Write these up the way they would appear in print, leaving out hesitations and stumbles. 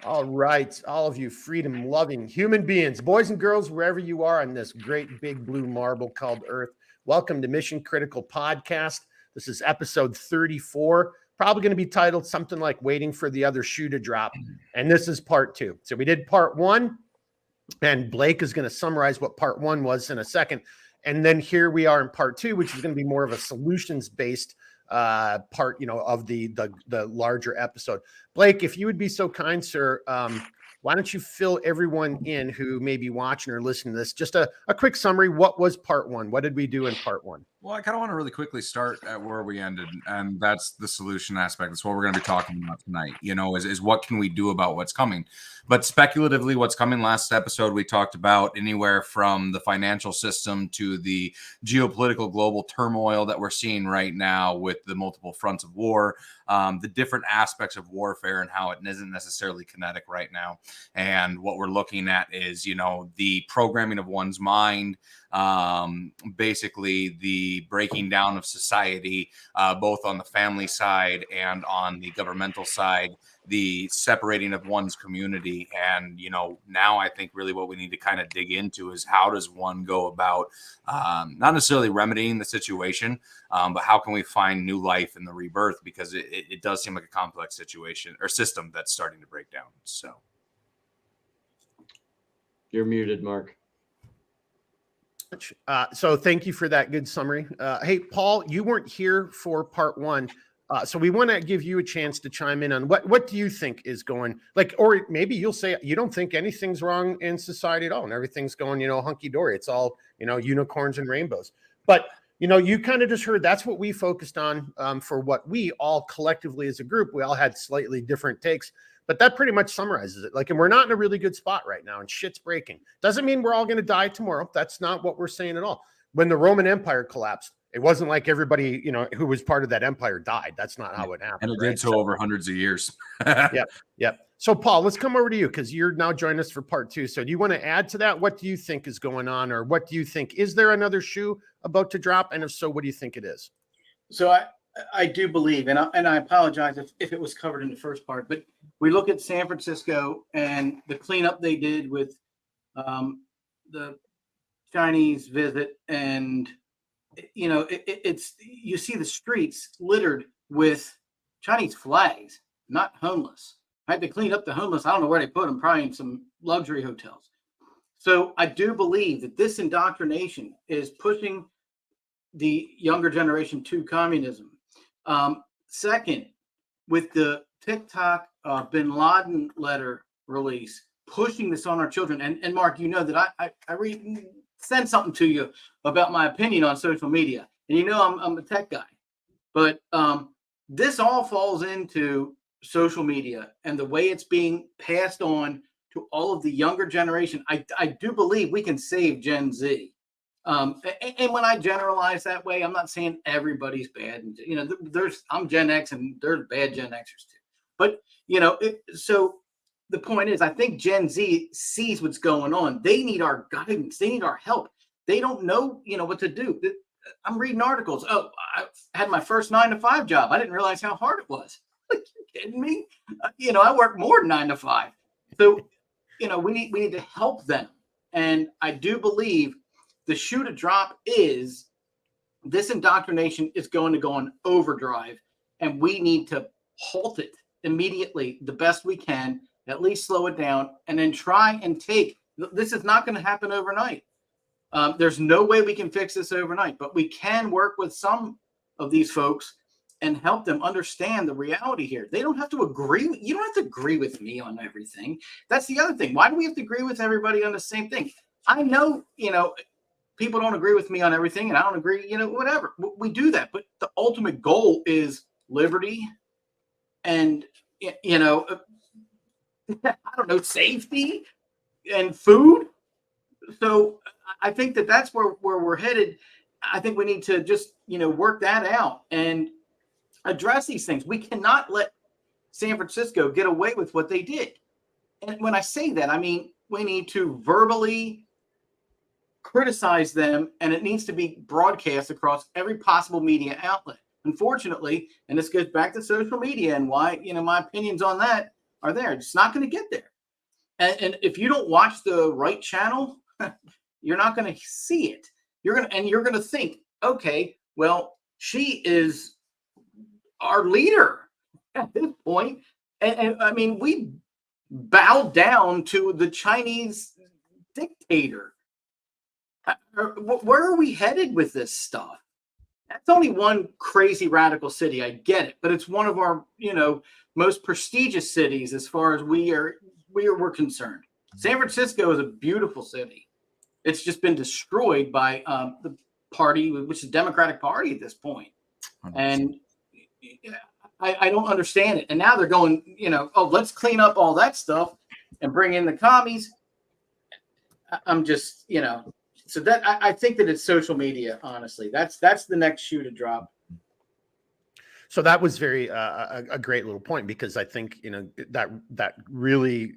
All right, all of you freedom-loving human beings, boys and girls, wherever you are on this great big blue marble called Earth, welcome to Mission Critical Podcast. This is episode 34, probably going to be titled something like Waiting for the Other Shoe to Drop, and this is part two. So we did part one, and Blake is going to summarize what part one was in a second, and then here we are in part two, which is going to be more of a solutions-based part, of the larger episode. Blake, if you would be so kind, sir, why don't you fill everyone in who may be watching or listening to this? Just a quick summary. What was part one? What did we do in part one? Well, I kind of want to really quickly start at where we ended, and that's the solution aspect. That's what we're going to be talking about tonight, is what can we do about what's coming. But speculatively, what's coming, last episode, we talked about anywhere from the financial system to the geopolitical global turmoil that we're seeing right now with the multiple fronts of war, the different aspects of warfare and how it isn't necessarily kinetic right now. And what we're looking at is, the programming of one's mind, basically the breaking down of society, both on the family side and on the governmental side, the separating of one's community. And, now I think really what we need to kind of dig into is how does one go about not necessarily remedying the situation, but how can we find new life in the rebirth? Because it does seem like a complex situation or system that's starting to break down. So you're muted, Mark. So thank you for that good summary. Hey, Paul, you weren't here for part one. So we want to give you a chance to chime in on what do you think is going, or maybe you'll say you don't think anything's wrong in society at all and everything's going, hunky-dory. It's all, unicorns and rainbows. But, you kind of just heard that's what we focused on for what we all collectively as a group, we all had slightly different takes. But that pretty much summarizes it. And we're not in a really good spot right now and shit's breaking. Doesn't mean we're all going to die tomorrow. That's not what we're saying at all. When the Roman Empire collapsed, it wasn't like everybody, who was part of that empire died. That's not how it happened. And it did so over hundreds of years. Yep. So Paul, let's come over to you because you're now joining us for part two. So do you want to add to that? What do you think is going on? Or what do you think? Is there another shoe about to drop? And if so, what do you think it is? So I do believe, and I apologize if it was covered in the first part, but we look at San Francisco and the cleanup they did with the Chinese visit, and it's you see the streets littered with Chinese flags, not homeless. I had to clean up the homeless. I don't know where they put them, probably in some luxury hotels. So I do believe that this indoctrination is pushing the younger generation to communism. Second, with the TikTok Bin Laden letter release, pushing this on our children. And Mark, that I sent something to you about my opinion on social media. And I'm a tech guy. But this all falls into social media and the way it's being passed on to all of the younger generation. I do believe we can save Gen Z. And when I generalize that way, I'm not saying everybody's bad. And, I'm Gen X and there's bad Gen Xers too. But, so the point is, I think Gen Z sees what's going on. They need our guidance. They need our help. They don't know, what to do. I'm reading articles. Oh, I had my first 9-to-5 job. I didn't realize how hard it was. Like, you kidding me? I work more than 9 to 5. So, we need to help them. And I do believe the shoe to drop is this indoctrination is going to go on overdrive, and we need to halt it immediately the best we can, at least slow it down, and then try and this is not going to happen overnight. There's no way we can fix this overnight, but we can work with some of these folks and help them understand the reality here. They don't have to agree. You don't have to agree with me on everything. That's the other thing. Why do we have to agree with everybody on the same thing? I know, people don't agree with me on everything, and I don't agree, whatever. We do that. But the ultimate goal is liberty and, I don't know, safety and food. So I think that's where we're headed. I think we need to just, work that out and address these things. We cannot let San Francisco get away with what they did. And when I say that, I mean, we need to verbally criticize them, and it needs to be broadcast across every possible media outlet. Unfortunately, and this goes back to social media and why, my opinions on that are there. It's not going to get there. And if you don't watch the right channel, you're not going to see it. You're going to think, okay, well, she is our leader at this point. And I mean, we bow down to the Chinese dictator. Where are we headed with this stuff? That's only one crazy radical city. I get it, but it's one of our, most prestigious cities as far as we're concerned. San Francisco is a beautiful city. It's just been destroyed by the party, which is the Democratic Party at this point. 100%. And I don't understand it. And now they're going, let's clean up all that stuff and bring in the commies. I'm just, so that I think that it's social media. Honestly, that's the next shoe to drop. So that was very a great little point, because I think that really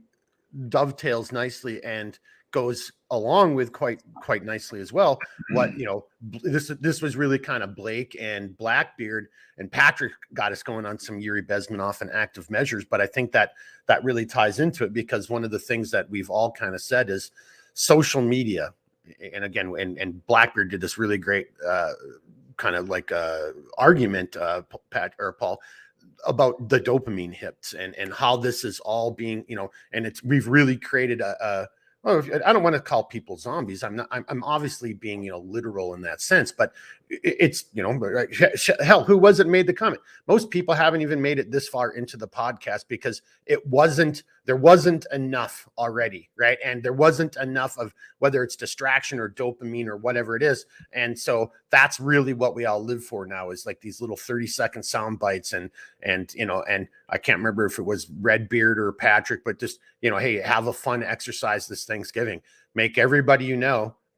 dovetails nicely and goes along with quite nicely as well. What this was really kind of Blake and Blackbeard and Patrick got us going on some Yuri Bezmenov and active measures, but I think that really ties into it, because one of the things that we've all kind of said is social media. And again, and Blackbeard did this really great kind of like argument, Pat or Paul, about the dopamine hits and how this is all being, and we've really created I don't want to call people zombies. I'm obviously being, literal in that sense, but it's, hell, who was it made the comment? Most people haven't even made it this far into the podcast because there wasn't enough already. Right. And there wasn't enough of whether it's distraction or dopamine or whatever it is. And so that's really what we all live for now, is like these little 30-second sound bites and I can't remember if it was Redbeard or Patrick, but just, hey, have a fun exercise this Thanksgiving. Make everybody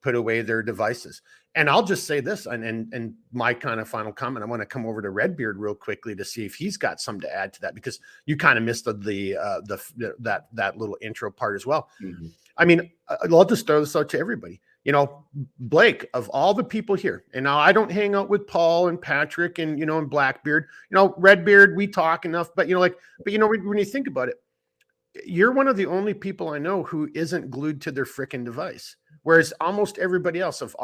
put away their devices. And I'll just say this, and my kind of final comment, I want to come over to Redbeard real quickly to see if he's got something to add to that, because you kind of missed that little intro part as well. Mm-hmm. I mean, I'll just throw this out to everybody. Blake, of all the people here, and now I don't hang out with Paul and Patrick and, and Blackbeard, Redbeard, we talk enough, but when you think about it, you're one of the only people I know who isn't glued to their freaking device. Whereas almost everybody else of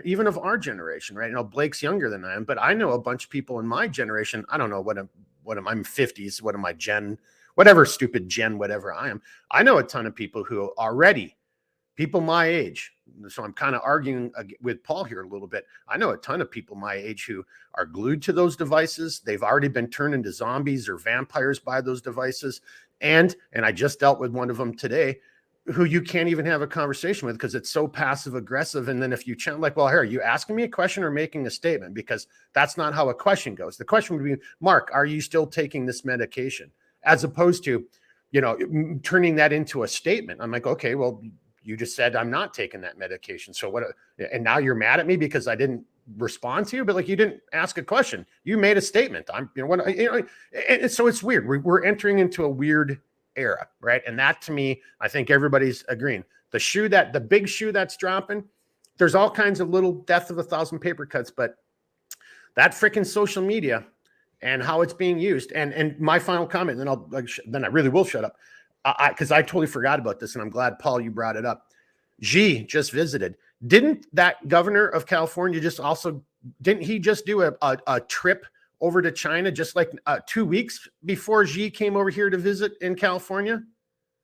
even of our generation, right? Blake's younger than I am, but I know a bunch of people in my generation. I don't know I'm 50s. What am I, whatever stupid gen, whatever I am. I know a ton of people who already, people my age. So I'm kind of arguing with Paul here a little bit. I know a ton of people my age who are glued to those devices. They've already been turned into zombies or vampires by those devices. And I just dealt with one of them today, who you can't even have a conversation with because it's so passive aggressive. And then if you chant like, well, here, are you asking me a question or making a statement? Because that's not how a question goes. The question would be, Mark, are you still taking this medication? As opposed to, turning that into a statement. I'm like, okay, well, you just said I'm not taking that medication. So what? And now you're mad at me because I didn't respond to you, but like you didn't ask a question. You made a statement. And so it's weird. We're entering into a weird era, right? And that, to me, I think everybody's agreeing. The big shoe that's dropping, there's all kinds of little death of a thousand paper cuts, but that freaking social media and how it's being used. And my final comment, then I really will shut up, because I totally forgot about this, and I'm glad, Paul, you brought it up. Xi just visited. Didn't that governor of California didn't he just do a trip over to China just like 2 weeks before Xi came over here to visit in California?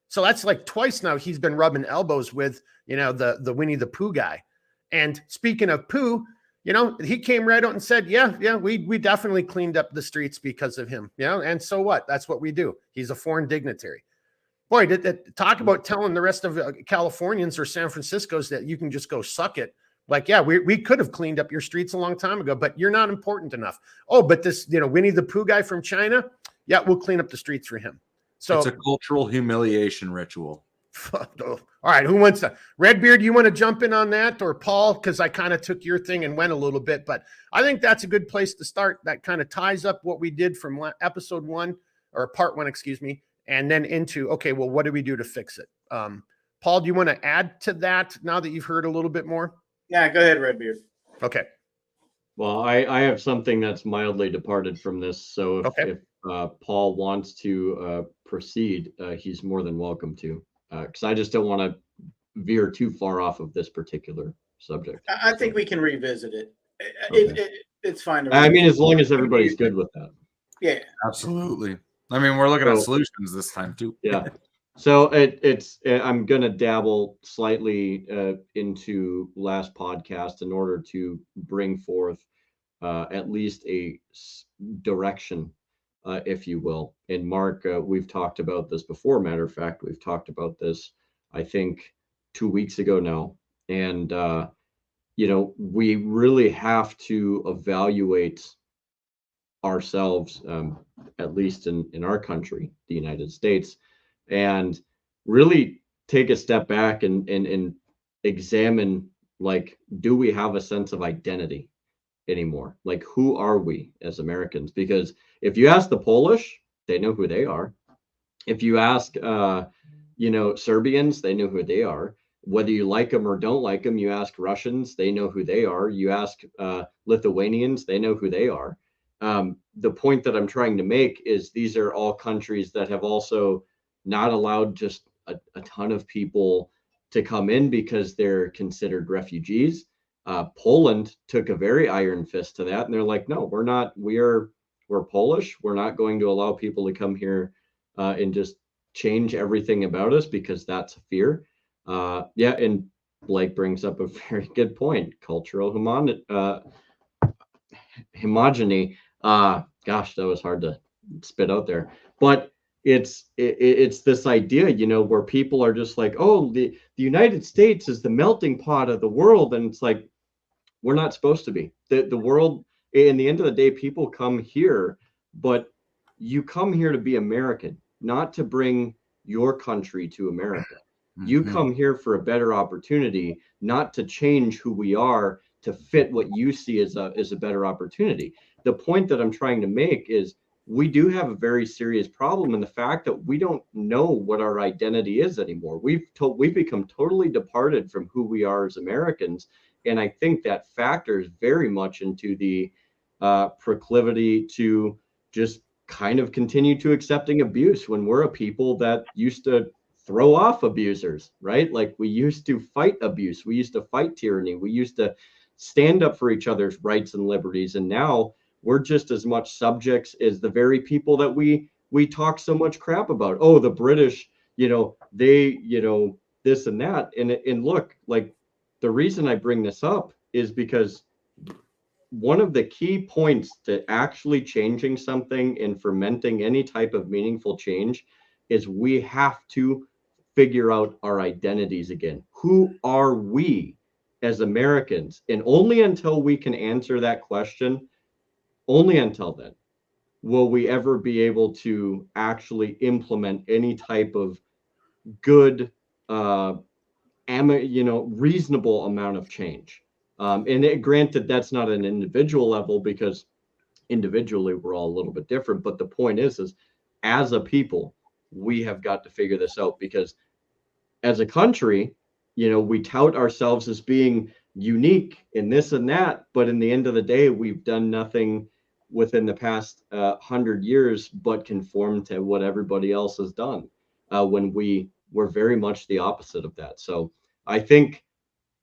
So that's like twice now he's been rubbing elbows with, the Winnie the Pooh guy. And speaking of Pooh, he came right out and said, yeah, we definitely cleaned up the streets because of him. And so what? That's what we do. He's a foreign dignitary. Boy, talk about telling the rest of Californians or San Francisco's that you can just go suck it. Like, yeah, we could have cleaned up your streets a long time ago, but you're not important enough. Oh, but this, Winnie the Pooh guy from China, yeah, we'll clean up the streets for him. So it's a cultural humiliation ritual. All right, who wants to? Redbeard, you want to jump in on that, or Paul? Because I kind of took your thing and went a little bit, but I think that's a good place to start. That kind of ties up what we did from episode 1 or part 1, excuse me. And then into, okay, well, what do we do to fix it? Paul, do you want to add to that now that you've heard a little bit more? Yeah, go ahead, Redbeard. Okay. Well, I have something that's mildly departed from this. So if Paul wants to proceed, he's more than welcome to, because I just don't want to veer too far off of this particular subject. I think we can revisit it. Okay. It's fine to I mean, revisit. as long as everybody's good with that. Yeah. Absolutely. I mean, we're looking at So- solutions this time too. Yeah. So it's I'm going to dabble slightly into last podcast in order to bring forth at least a direction, if you will. And Mark, we've talked about this before. Matter of fact, we've talked about this, I think, 2 weeks ago now. And, we really have to evaluate ourselves, at least in our country, the United States, and really take a step back and examine, like, do we have a sense of identity anymore? Like, who are we as Americans? Because if you ask the Polish, they know who they are. If you ask, Serbians, they know who they are. Whether you like them or don't like them, you ask Russians, they know who they are. You ask Lithuanians, they know who they are. The point that I'm trying to make is these are all countries that have also not allowed just a ton of people to come in because they're considered refugees. Poland took a very iron fist to that, and they're like, no, we're not. We're Polish. We're not going to allow people to come here and just change everything about us because that's a fear. And Blake brings up a very good point: cultural homogeny. Gosh, that was hard to spit out there, but it's this idea, where people are just like, oh, the United States is the melting pot of the world, and it's like, we're not supposed to be. The world, in the end of the day, people come here, but you come here to be American, not to bring your country to America. You come here for a better opportunity, not to change who we are to fit what you see as a better opportunity. The point that I'm trying to make is we do have a very serious problem in the fact that we don't know what our identity is anymore. We've become totally departed from who we are as Americans. And I think that factors very much into the proclivity to just kind of continue to accepting abuse when we're a people that used to throw off abusers, right? Like, we used to fight abuse. We used to fight tyranny. We used to stand up for each other's rights and liberties. And now we're just as much subjects as the very people that we talk so much crap about. Oh, the British, they, this and that. And look, like, the reason I bring this up is because one of the key points to actually changing something and fermenting any type of meaningful change is we have to figure out our identities again. Who are we as Americans? And only until we can answer that question, only until then, will we ever be able to actually implement any type of good, reasonable amount of change. Granted, that's not an individual level, because individually we're all a little bit different. But the point is as a people, we have got to figure this out, because as a country, we tout ourselves as being unique in this and that, but in the end of the day, we've done nothing within the past 100 years but conform to what everybody else has done, when we were very much the opposite of that. So I think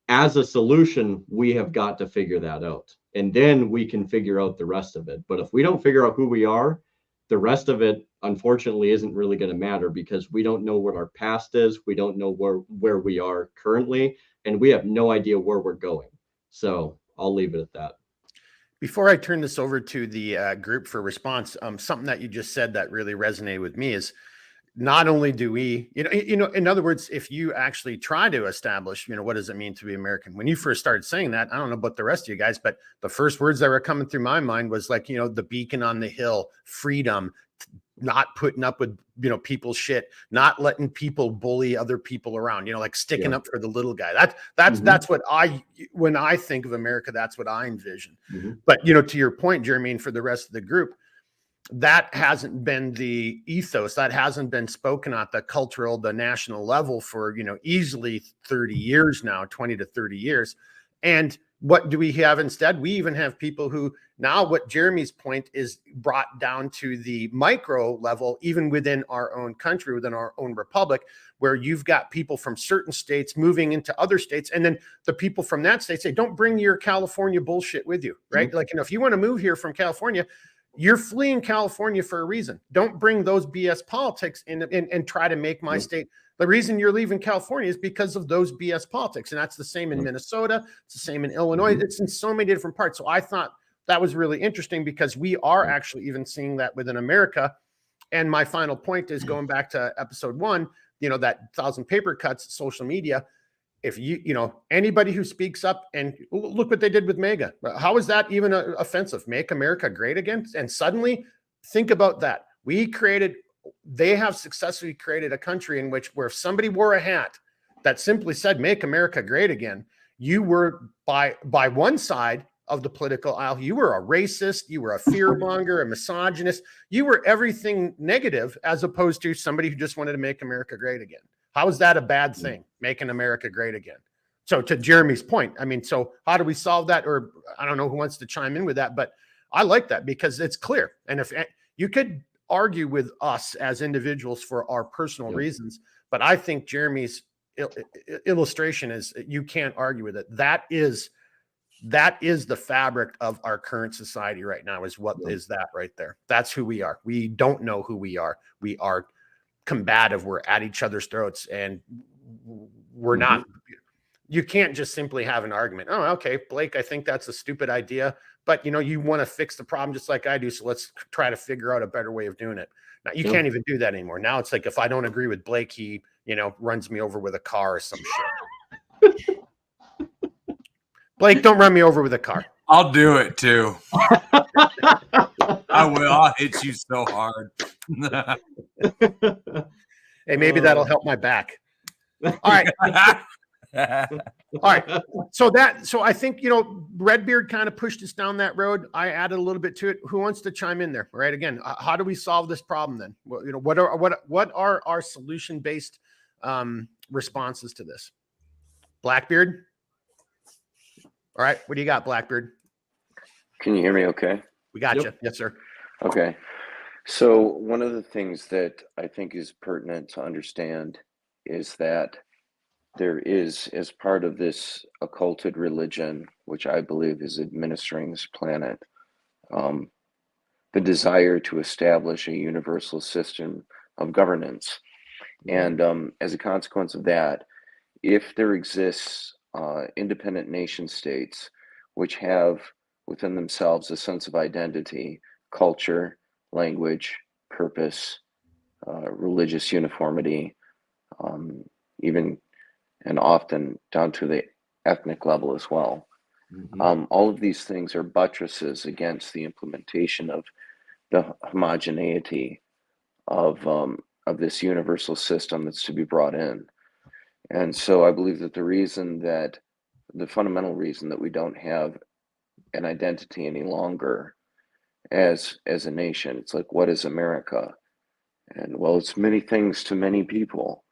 as a solution, we have got to figure that out, and then we can figure out the rest of it. But if we don't figure out who we are, the rest of it, unfortunately, isn't really going to matter, because we don't know what our past is. We don't know where we are currently, and we have no idea where we're going. So I'll leave it at that. Before I turn this over to the group for response, something that you just said that really resonated with me is, not only do we, in other words, if you actually try to establish, what does it mean to be American? When you first started saying that, I don't know about the rest of you guys, but the first words that were coming through my mind was like, the beacon on the hill, freedom, not putting up with, people's shit, not letting people bully other people around, like sticking up for the little guy. That's what when I think of America, that's what I envision. But, to your point, Jeremy, and for the rest of the group, that hasn't been the ethos, that hasn't been spoken at the cultural, the national level for, easily 30 years now, 20 to 30 years. And what do we have instead? We even have people who now, what Jeremy's point is, brought down to the micro level, even within our own country, within our own republic, where you've got people from certain states moving into other states. And then the people from that state say, don't bring your California bullshit with you, right? Like, if you want to move here from California, you're fleeing California for a reason. Don't bring those BS politics in and try to make my state. The reason you're leaving California is because of those BS politics. And that's the same in Minnesota. It's the same in Illinois. It's in so many different parts. So I thought that was really interesting, because we are actually even seeing that within America. And my final point is going back to episode 1, that 1,000 paper cuts, social media. If anybody who speaks up, and look what they did with MAGA, how is that even offensive? Make America great again. And suddenly think about that. They have successfully created a country in which, where if somebody wore a hat that simply said, make America great again, you were by one side of the political aisle, you were a racist, you were a fearmonger, a misogynist, you were everything negative, as opposed to somebody who just wanted to make America great again. How is that a bad thing, making America great again? So to Jeremy's point, I mean, so how do we solve that? Or I don't know who wants to chime in with that, but I like that, because it's clear. And if you could argue with us as individuals for our personal reasons, but I think Jeremy's illustration is, you can't argue with it. That is the fabric of our current society right now, is what is that right there. That's who we are. We don't know who we are. We are combative. We're at each other's throats, and we're not. You can't just simply have an argument. Oh, okay, Blake, I think that's a stupid idea, but you want to fix the problem just like I do. So let's try to figure out a better way of doing it. Now you can't even do that anymore. Now it's like, if I don't agree with Blake, he, runs me over with a car or some shit. Blake, don't run me over with a car. I'll do it too. I will. I'll hit you so hard. Hey, maybe that'll help my back. All right. All right. So I think, Redbeard kind of pushed us down that road. I added a little bit to it. Who wants to chime in there? All right. Again, how do we solve this problem then? Well, what are our solution-based responses to this? Blackbeard? All right. What do you got, Blackbeard? Can you hear me okay? We got you. Yes, sir. Okay. So one of the things that I think is pertinent to understand is that there is, as part of this occulted religion, which I believe is administering this planet, the desire to establish a universal system of governance. And as a consequence of that, if there exists independent nation states which have within themselves a sense of identity, culture, language, purpose, religious uniformity, even and often down to the ethnic level as well. All of these things are buttresses against the implementation of the homogeneity of this universal system that's to be brought in. And so I believe that the fundamental reason that we don't have an identity any longer as a nation, it's like, what is America? And well, it's many things to many people.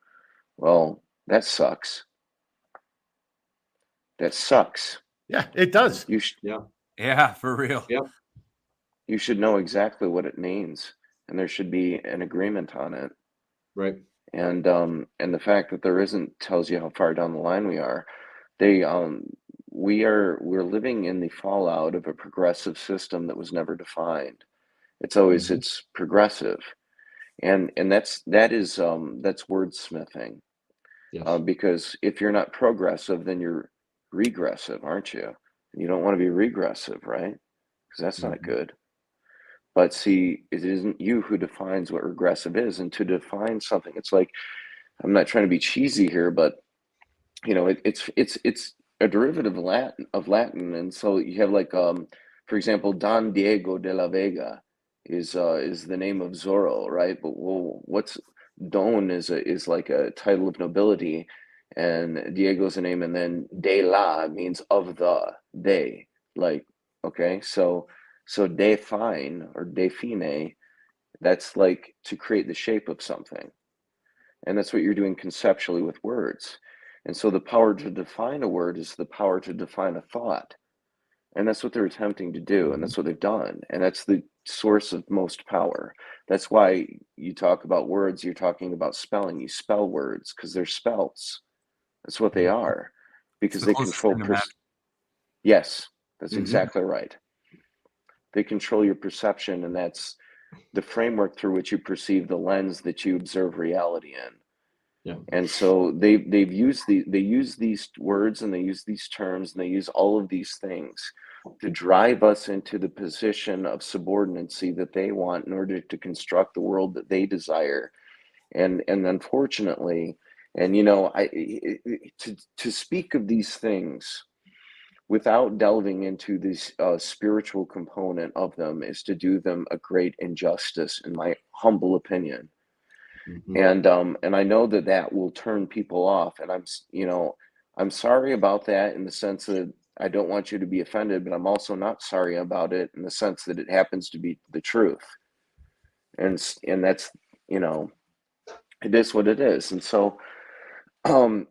Well, that sucks. That sucks. Yeah, it does. Yeah, for real. Yeah. You should know exactly what it means, and there should be an agreement on it. Right. And the fact that there isn't tells you how far down the line we are. We're living in the fallout of a progressive system that was never defined. It's always it's progressive, and that's wordsmithing. Yes. Because if you're not progressive, then you're regressive, aren't you? You don't want to be regressive, right? Because that's not good. But see, it isn't you who defines what regressive is. And to define something, it's like, I'm not trying to be cheesy here, but it's a derivative of Latin. And so you have like, for example, Don Diego de la Vega is the name of Zorro, right? But what's Don is like a title of nobility, and Diego's a name, and then de la means of the, de, like, okay, so define or define, that's like to create the shape of something. And that's what you're doing conceptually with words. And so the power to define a word is the power to define a thought. And that's what they're attempting to do, and that's what they've done. And that's the source of most power. That's why you talk about words, you're talking about spelling. You spell words because they're spells. That's what they are. Because the they closest control thing to yes, that's Mhm. exactly right. They control your perception, and that's the framework through which you perceive the lens that you observe reality in. Yeah. And so they use these words, and they use these terms, and they use all of these things to drive us into the position of subordinacy that they want in order to construct the world that they desire. And unfortunately, and to speak of these things without delving into this spiritual component of them is to do them a great injustice, in my humble opinion. Mhm. And I know that that will turn people off, and I'm sorry about that, in the sense that I don't want you to be offended, but I'm also not sorry about it in the sense that it happens to be the truth. And that's, you know, it is what it is. And so um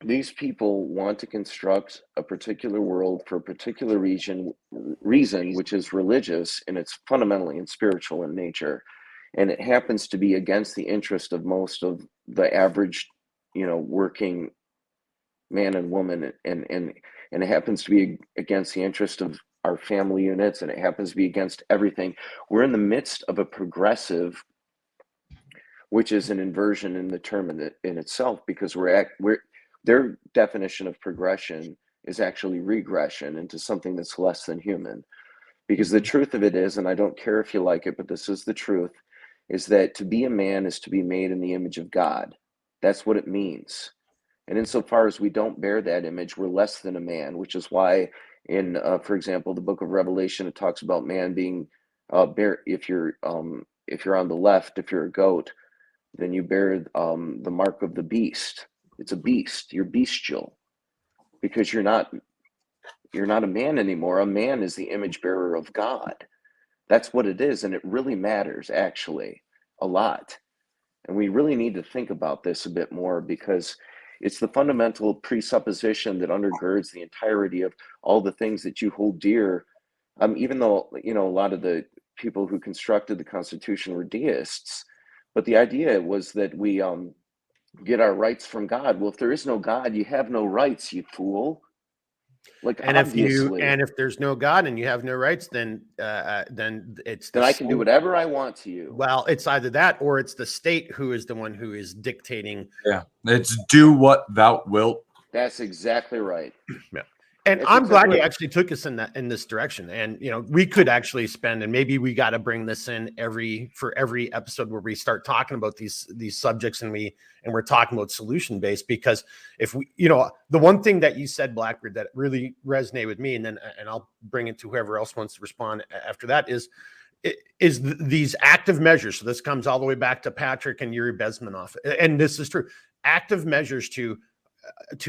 these people want to construct a particular world for a particular reason, which is religious, and it's fundamentally and spiritual in nature. And it happens to be against the interest of most of the average, working man and woman, and it happens to be against the interest of our family units, and it happens to be against everything. We're in the midst of a progressive, which is an inversion in the term in itself, because we're their definition of progression is actually regression into something that's less than human. Because the truth of it is, and I don't care if you like it, but this is the truth, is that to be a man is to be made in the image of God. That's what it means. And insofar as we don't bear that image, we're less than a man, which is why for example, the book of Revelation, it talks about man being if you're on the left, if you're a goat, then you bear the mark of the beast. It's a beast. You're bestial, because you're not a man anymore. A man is the image bearer of God. That's what it is, and it really matters, actually, a lot. And we really need to think about this a bit more, because it's the fundamental presupposition that undergirds the entirety of all the things that you hold dear. Even though, a lot of the people who constructed the Constitution were deists, but the idea was that we get our rights from God. Well, if there is no God, you have no rights, you fool. Like, And obviously, if there's no God and you have no rights, then it's then I can do whatever I want to you. well, it's either that or it's the state who is the one who is dictating. Yeah, it's do what thou wilt. That's exactly right. Yeah. And That's I'm glad exactly you right. actually took us in this direction. And we could actually spend, and maybe we got to bring this in for every episode where we start talking about these subjects, and we're talking about solution based. Because if we, the one thing that you said, Blackbeard, that really resonated with me, and I'll bring it to whoever else wants to respond after that, is these active measures. So this comes all the way back to Patrick and Yuri Bezmenov, and this is true. Active measures to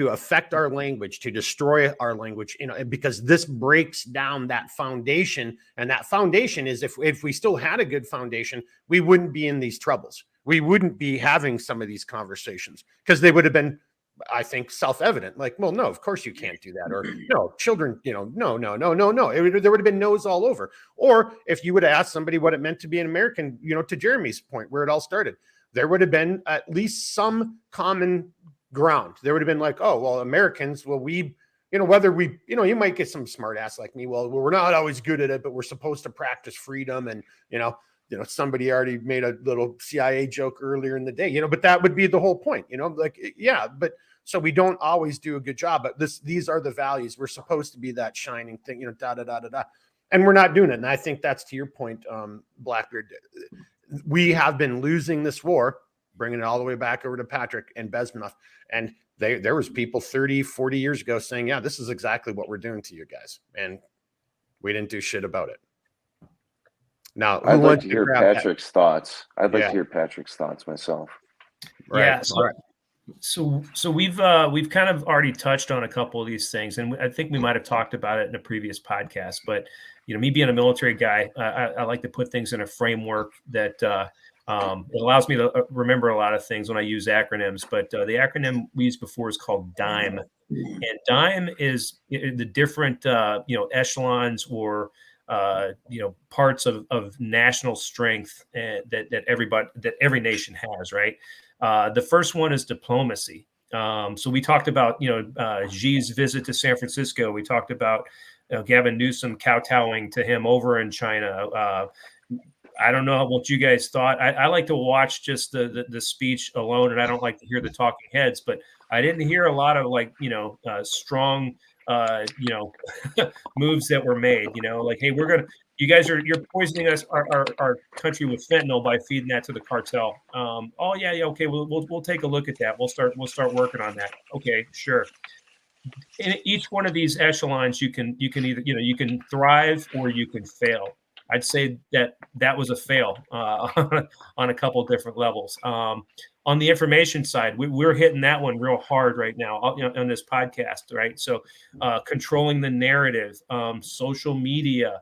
affect our language, to destroy our language, because this breaks down that foundation. And that foundation is, if we still had a good foundation, we wouldn't be in these troubles. We wouldn't be having some of these conversations, because they would have been, I think, self-evident. Like, well, no, of course you can't do that. Or no, children, no. There would have been no's all over. Or if you would have asked somebody what it meant to be an American, to Jeremy's point, where it all started, there would have been at least some common ground. There would have been like, oh, well, Americans, well, whether we, you might get some smart ass like me. Well, we're not always good at it, but we're supposed to practice freedom. And, somebody already made a little CIA joke earlier in the day, but that would be the whole point, like, yeah, but so we don't always do a good job, but these are the values. We're supposed to be that shining thing, and we're not doing it. And I think that's to your point, Blackbeard. We have been losing this war, bringing it all the way back over to Patrick and Bezmenov. And there was people 30, 40 years ago saying, yeah, this is exactly what we're doing to you guys. And we didn't do shit about it. Now, I'd like to hear Patrick's thoughts. I'd like to hear Patrick's thoughts myself. Right. Yeah. So we've kind of already touched on a couple of these things, and I think we might have talked about it in a previous podcast. But me being a military guy, I like to put things in a framework that it allows me to remember a lot of things when I use acronyms. But the acronym we used before is called DIME, And dime is the different echelons or parts of national strength that every nation has, right? The first one is diplomacy. So we talked about Xi's visit to San Francisco. We talked about Gavin Newsom kowtowing to him over in China. I don't know what you guys thought. I like to watch just the speech alone, and I don't like to hear the talking heads. But I didn't hear a lot of strong moves that were made. Like, hey, you're poisoning our country with fentanyl by feeding that to the cartel. Oh yeah, okay, we'll take a look at that. We'll start working on that. Okay, sure. In each one of these echelons, you can either you can thrive or you can fail. I'd say that was a fail on a couple different levels. On the information side, we're hitting that one real hard right now on this podcast, right? So controlling the narrative, social media,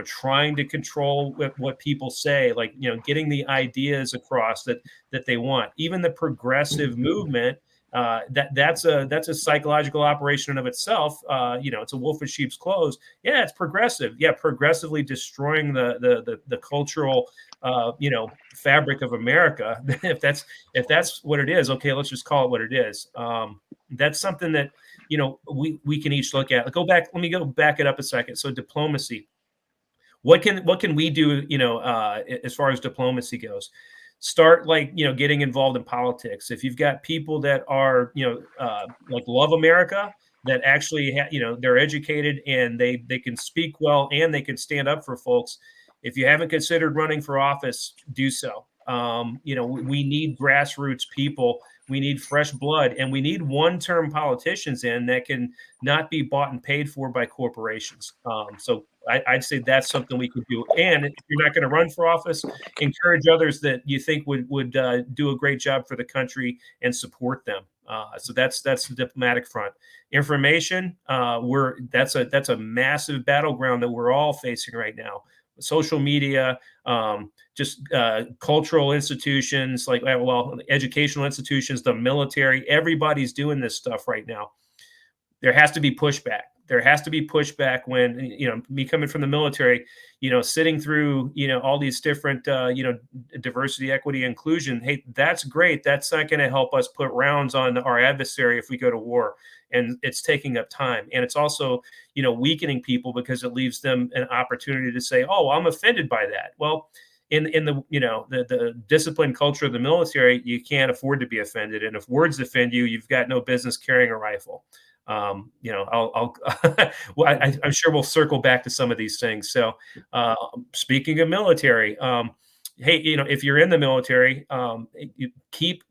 trying to control what people say, like getting the ideas across that they want. Even the progressive movement. That's a psychological operation in of itself. It's a wolf in sheep's clothes. Yeah, it's progressive. Yeah, progressively destroying the cultural fabric of America. if that's what it is, okay, let's just call it what it is. That's something that we can each look at. Let me go back it up a second. So diplomacy. What can we do? As far as diplomacy goes. Start getting involved in politics. If you've got people that are love America, that actually they're educated and they can speak well and they can stand up for folks. If you haven't considered running for office, do so. We need grassroots people. We need fresh blood, and we need one-term politicians that can not be bought and paid for by corporations. So I'd say that's something we could do. And if you're not going to run for office, encourage others that you think would do a great job for the country and support them. So that's the diplomatic front. Information, that's a massive battleground that we're all facing right now. Social media, just cultural institutions, educational institutions, the military, everybody's doing this stuff right now. There has to be pushback. There has to be pushback when, me coming from the military, sitting through, all these different, diversity, equity, inclusion. Hey, that's great. That's not going to help us put rounds on our adversary if we go to war. And it's taking up time. And it's also, weakening people because it leaves them an opportunity to say, oh, I'm offended by that. Well, in the disciplined culture of the military, you can't afford to be offended. And if words offend you, you've got no business carrying a rifle. I'm sure we'll circle back to some of these things. So speaking of military, hey, if you're in the military, you keep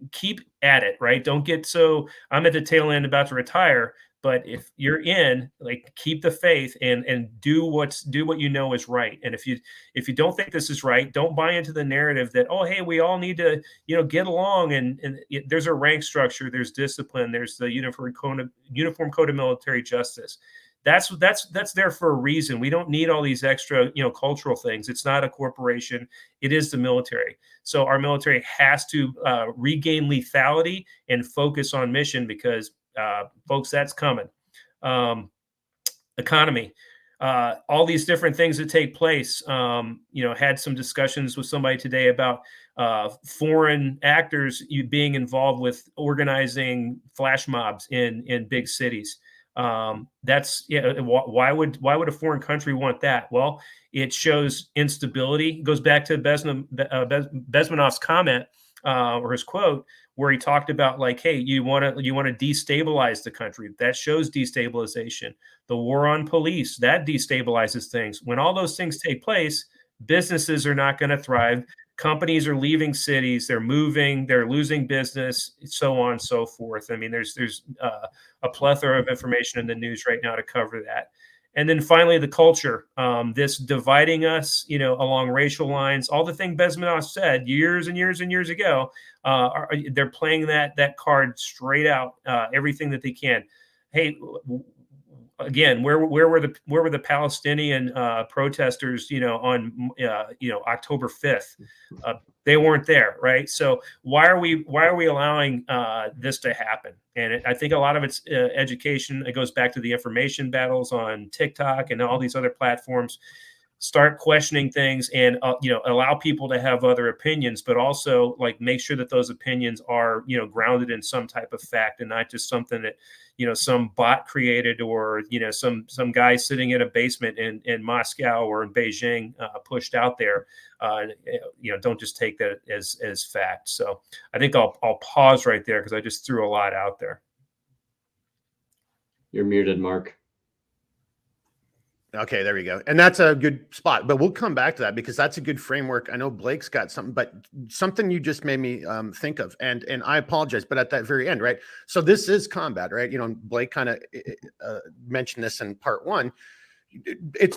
at it, right? Don't get so I'm at the tail end about to retire, but if you're in, keep the faith and do what is right. And if you don't think this is right, don't buy into the narrative that, oh, hey, we all need to, get along. And there's a rank structure, there's discipline, there's the Uniform Code of Military Justice. That's there for a reason. We don't need all these extra, cultural things. It's not a corporation. It is the military. So our military has to regain lethality and focus on mission because, folks, that's coming. Economy, all these different things that take place. Had some discussions with somebody today about foreign actors being involved with organizing flash mobs in big cities. Why would a foreign country want that? Well, it shows instability. It goes back to Bezmenov's comment or his quote, where he talked about hey, you want to destabilize the country. That shows destabilization. The war on police, that destabilizes things. When all those things take place, businesses are not going to thrive. Companies are leaving cities, they're moving, they're losing business, so on and so forth. I mean, there's a plethora of information in the news right now to cover that. And then finally, the culture, this dividing us, along racial lines, all the things Bezmenov said years and years and years ago, they're playing that card straight out, everything that they can. Hey, again, where were the Palestinian protesters, on October 5th? They weren't there, right? So why are we allowing this to happen? And I think a lot of it's education. It goes back to the information battles on TikTok and all these other platforms. Start questioning things and allow people to have other opinions, but also like make sure that those opinions are grounded in some type of fact and not just something that some bot created or some guy sitting in a basement in Moscow or in Beijing pushed out there. Don't just take that as fact. So I think I'll pause right there because I just threw a lot out there. You're muted, Mark. Okay, there we go. And that's a good spot, but we'll come back to that because that's a good framework. I know Blake's got something, but something you just made me think of, and I apologize, but at that very end, right? So this is combat, right? Blake kind of mentioned this in part one.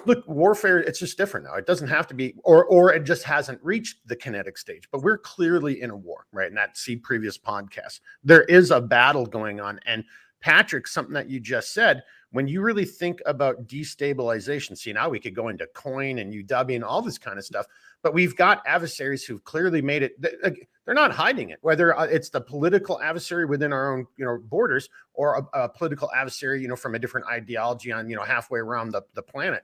Look, warfare, it's just different now. It doesn't have to be, or it just hasn't reached the kinetic stage, but we're clearly in a war, right? And that's the previous podcast. There is a battle going on. And Patrick, something that you just said, when you really think about destabilization, see, now we could go into coin and UW and all this kind of stuff, but we've got adversaries who've clearly made it. They're not hiding it, whether it's the political adversary within our own, borders, or a political adversary, from a different ideology on, halfway around the planet.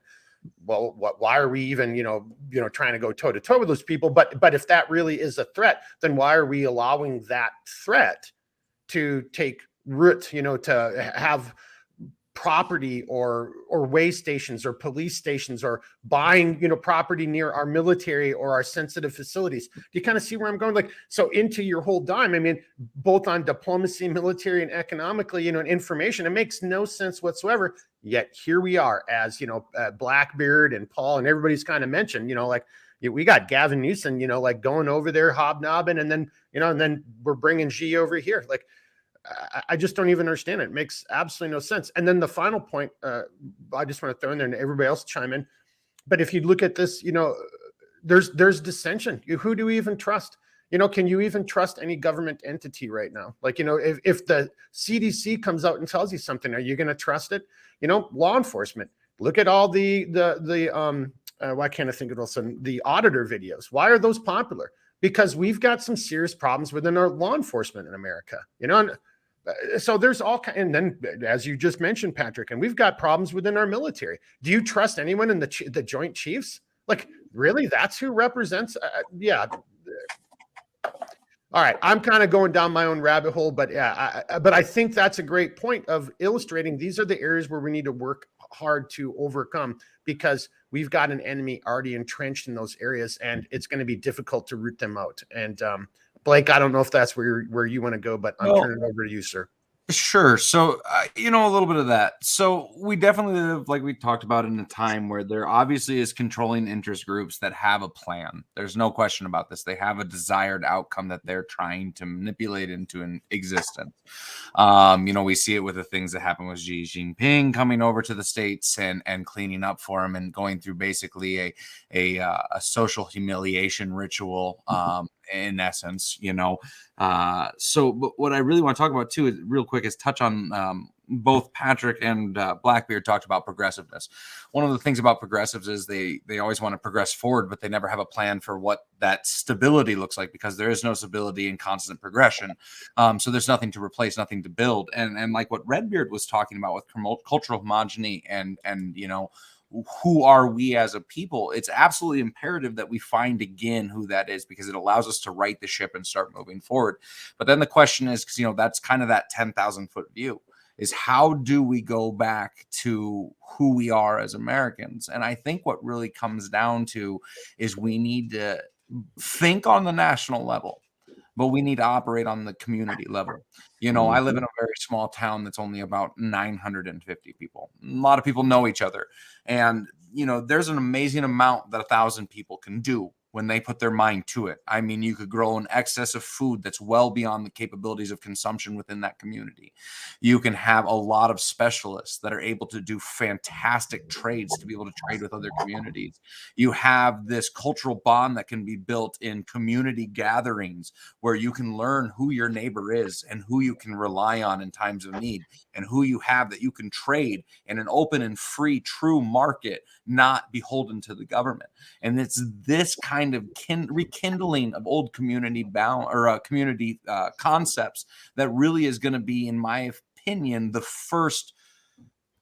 Well, why are we even, trying to go toe to toe with those people? But if that really is a threat, then why are we allowing that threat to take root, to have property or way stations or police stations or buying, property near our military or our sensitive facilities? Do you kind of see where I'm going? Like, so into your whole dime, I mean, both on diplomacy, military, and economically, and information, it makes no sense whatsoever. Yet here we are as, Blackbeard and Paul and everybody's kind of mentioned, we got Gavin Newsom, going over there hobnobbing, and then, and then we're bringing Xi over here. Like, I just don't even understand it. It makes absolutely no sense. And then the final point, I just want to throw in there and everybody else chime in. But if you look at this, there's dissension. Who do we even trust? Can you even trust any government entity right now? Like, if the CDC comes out and tells you something, are you going to trust it? Law enforcement. Look at all the why can't I think of those? The auditor videos. Why are those popular? Because we've got some serious problems within our law enforcement in America. So there's all kind, and then as you just mentioned, Patrick, and we've got problems within our military. Do you trust anyone in the Joint Chiefs? Like, really? That's who represents? Yeah. All right, I'm kind of going down my own rabbit hole, but yeah, but I think that's a great point of illustrating these are the areas where we need to work hard to overcome, because we've got an enemy already entrenched in those areas, and it's going to be difficult to root them out. And Blake, I don't know if that's where you want to go, but I'm turning it over to you, sir. Sure. So, a little bit of that. So we definitely live, like we talked about, in a time where there obviously is controlling interest groups that have a plan. There's no question about this. They have a desired outcome that they're trying to manipulate into an existence. We see it with the things that happen with Xi Jinping coming over to the States and cleaning up for him and going through basically a social humiliation ritual, in essence, So but what I really want to talk about too is real quick is touch on both Patrick and Blackbeard talked about progressiveness. One of the things about progressives is they always want to progress forward, but they never have a plan for what that stability looks like, because there is no stability in constant progression. So there's nothing to replace, nothing to build. And like what Redbeard was talking about with cultural homogeny and who are we as a people, it's absolutely imperative that we find again who that is, because it allows us to right the ship and start moving forward. But then the question is, because that's kind of that 10,000 foot view, is how do we go back to who we are as Americans? And I think what really comes down to is we need to think on the national level, but we need to operate on the community level. I live in a very small town that's only about 950 people. A lot of people know each other. And, there's an amazing amount that 1,000 people can do when they put their mind to it. I mean, you could grow an excess of food that's well beyond the capabilities of consumption within that community. You can have a lot of specialists that are able to do fantastic trades to be able to trade with other communities. You have this cultural bond that can be built in community gatherings where you can learn who your neighbor is and who you can rely on in times of need, and who you have that you can trade in an open and free, true market, not beholden to the government. And it's this kind of rekindling of old community community concepts that really is going to be, in my opinion, the first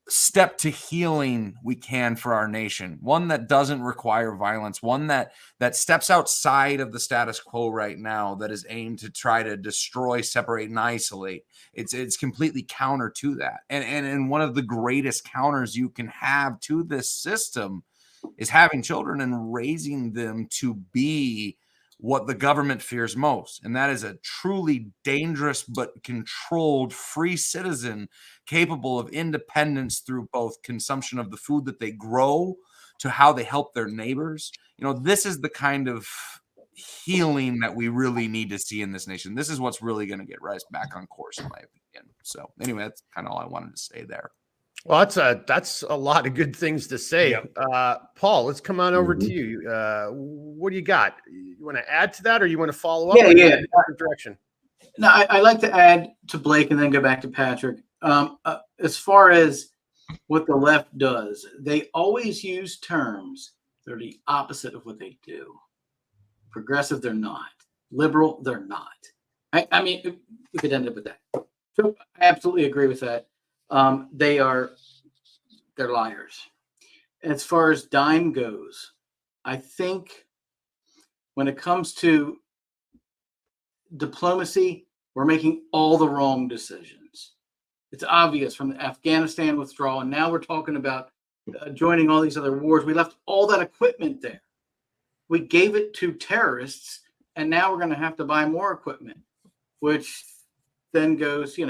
step to healing we can for our nation. One that doesn't require violence, one that steps outside of the status quo right now, that is aimed to try to destroy, separate, and isolate. It's completely counter to that. And one of the greatest counters you can have to this system is having children and raising them to be what the government fears most. And that is a truly dangerous but controlled free citizen capable of independence through both consumption of the food that they grow to how they help their neighbors. This is the kind of healing that we really need to see in this nation. This is what's really going to get Rice back on course, in my opinion. So anyway, that's kind of all I wanted to say there. Well, that's a lot of good things to say. Yep. Paul, let's come on over to you. What do you got? You want to add to that, or you want to follow up? Yeah. In a different direction. No, I like to add to Blake and then go back to Patrick. As far as what the left does, they always use terms that are the opposite of what they do. Progressive, they're not. Liberal, they're not. I mean, we could end up with that. So I absolutely agree with that. They're liars. As far as dime goes, I think when it comes to diplomacy, we're making all the wrong decisions. It's obvious from the Afghanistan withdrawal, and now we're talking about joining all these other wars. We left all that equipment there. We gave it to terrorists, and now we're going to have to buy more equipment, which then goes, to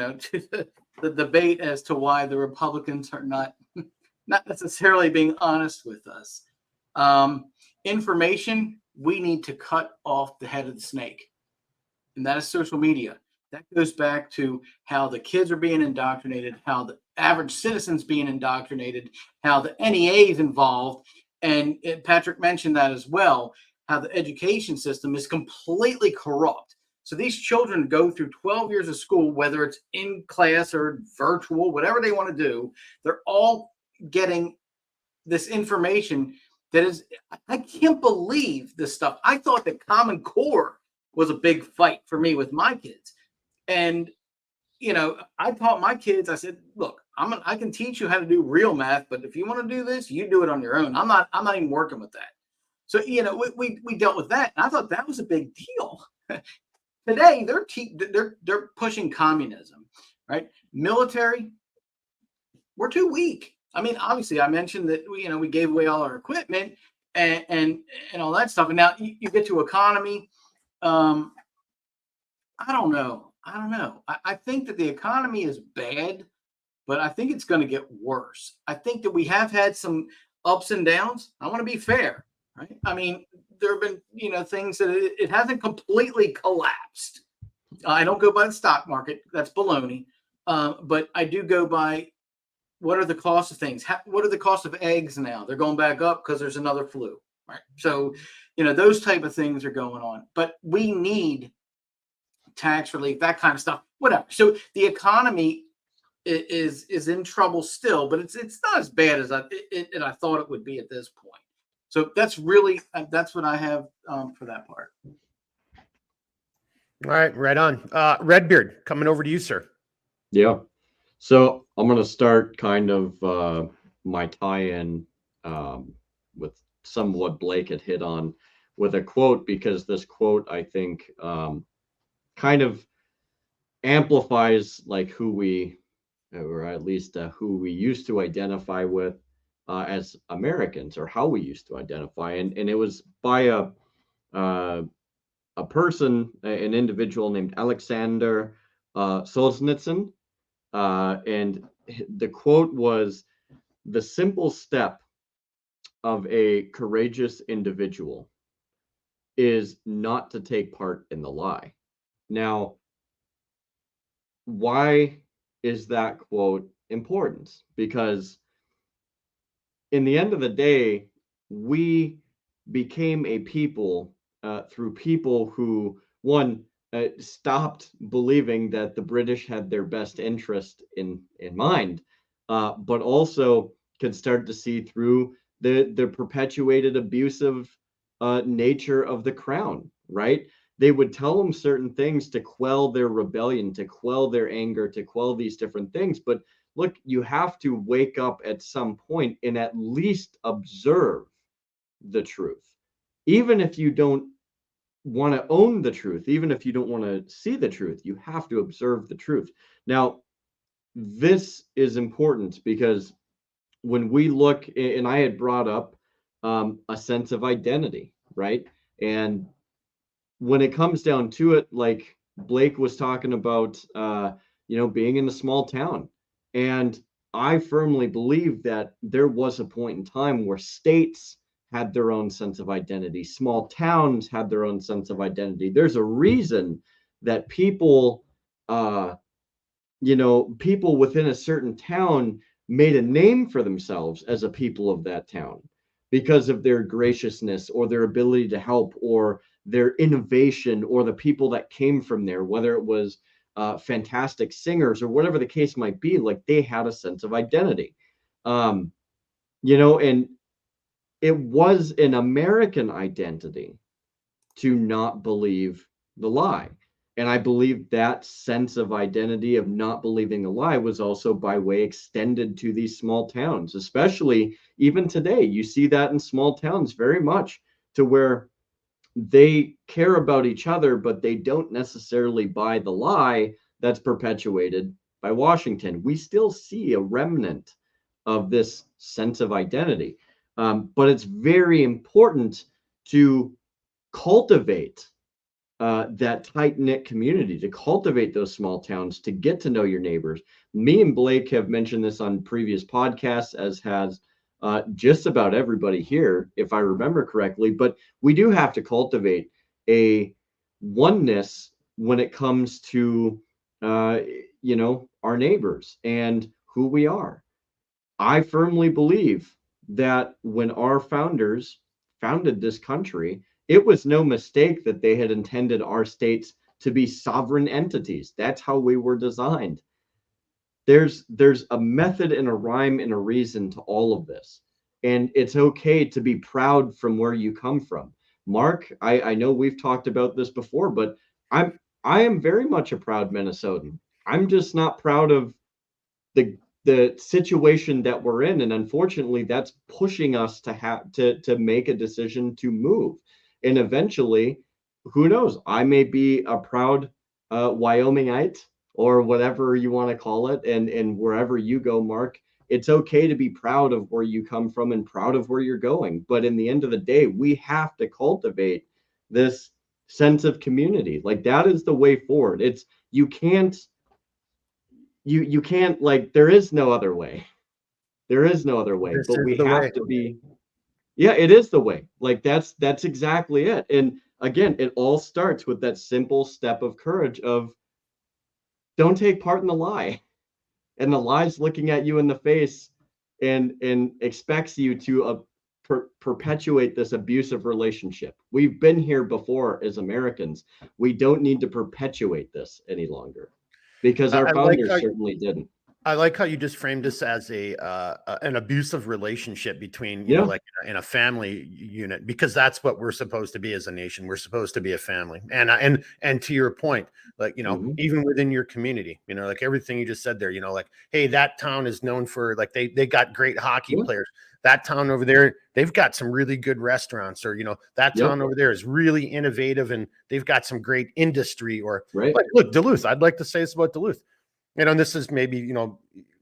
the debate as to why the Republicans are not necessarily being honest with us. Information, we need to cut off the head of the snake, and that is social media. That goes back to how the kids are being indoctrinated, how the average citizen's being indoctrinated, how the NEA is involved, and Patrick mentioned that as well, how the education system is completely corrupt. So these children go through 12 years of school, whether it's in class or virtual, whatever they want to do, they're all getting this information that is, I can't believe this stuff. I thought that Common Core was a big fight for me with my kids. And, I taught my kids, I said, look, I can teach you how to do real math, but if you want to do this, you do it on your own. I'm not even working with that. So, we dealt with that. And I thought that was a big deal. Today, they're pushing communism, right? Military, we're too weak. I mean, obviously, I mentioned that we gave away all our equipment and all that stuff. And now you get to economy. I don't know. I think that the economy is bad, but I think it's going to get worse. I think that we have had some ups and downs. I want to be fair, right? I mean, there have been, things that it hasn't completely collapsed. I don't go by the stock market. That's baloney. But I do go by what are the costs of things? What are the costs of eggs now? They're going back up because there's another flu, right? So, those type of things are going on. But we need tax relief, that kind of stuff, whatever. So the economy is in trouble still, but it's not as bad as I thought it would be at this point. So that's what I have for that part. All right on. Redbeard, coming over to you, sir. Yeah. So I'm going to start kind of my tie-in with some of what Blake had hit on with a quote, because this quote, I think, kind of amplifies like who we, or at least who we used to identify with as Americans, or how we used to identify. And it was by a person, an individual named Alexander Solzhenitsyn. And the quote was, "The simple step of a courageous individual is not to take part in the lie. Now, why is that quote important? Because in the end of the day, we became a people through people who, one, stopped believing that the British had their best interest in mind, but also could start to see through the perpetuated abusive nature of the crown, right? They would tell them certain things to quell their rebellion, to quell their anger, to quell these different things. But look, you have to wake up at some point and at least observe the truth. Even if you don't want to own the truth, even if you don't want to see the truth, you have to observe the truth. Now, this is important because when we look, and I had brought up a sense of identity, right? And when it comes down to it, like Blake was talking about, being in a small town. And I firmly believe that there was a point in time where states had their own sense of identity. Small towns had their own sense of identity. There's a reason that people people within a certain town made a name for themselves as a people of that town because of their graciousness or their ability to help or their innovation or the people that came from there, whether it was fantastic singers or whatever the case might be. Like, they had a sense of identity, and it was an American identity to not believe the lie. And I believe that sense of identity of not believing the lie was also by way extended to these small towns, especially even today. You see that in small towns very much, to where they care about each other, but they don't necessarily buy the lie that's perpetuated by Washington. We still see a remnant of this sense of identity. But it's very important to cultivate that tight-knit community, to cultivate those small towns, to get to know your neighbors. Me and Blake have mentioned this on previous podcasts, as has just about everybody here, if I remember correctly. But we do have to cultivate a oneness when it comes to our neighbors and who we are. I firmly believe that when our founders founded this country, it was no mistake that they had intended our states to be sovereign entities. That's how we were designed. There's a method and a rhyme and a reason to all of this. And it's okay to be proud from where you come from. Mark, I know we've talked about this before, but I am very much a proud Minnesotan. I'm just not proud of the situation that we're in. And unfortunately, that's pushing us to make a decision to move. And eventually, who knows? I may be a proud Wyomingite or whatever you want to call it. And wherever you go, Mark, it's okay to be proud of where you come from and proud of where you're going. But in the end of the day, we have to cultivate this sense of community. Like, that is the way forward. You can't, like, there is no other way. There is no other way. But we have to be. Yeah, it is the way. Like, that's exactly it. And again, it all starts with that simple step of courage of don't take part in the lie. And the lie's looking at you in the face and expects you to perpetuate this abusive relationship. We've been here before as Americans. We don't need to perpetuate this any longer, because our founders certainly didn't. I like how you just framed this as an abusive relationship between, like in a family unit, because that's what we're supposed to be as a nation. We're supposed to be a family. And to your point, like, even within your community, like everything you just said there, like, hey, that town is known for, like, they got great hockey players. That town over there, they've got some really good restaurants, or, that town over there is really innovative and they've got some great industry. Or like, look, Duluth, I'd like to say this about Duluth. And this is maybe,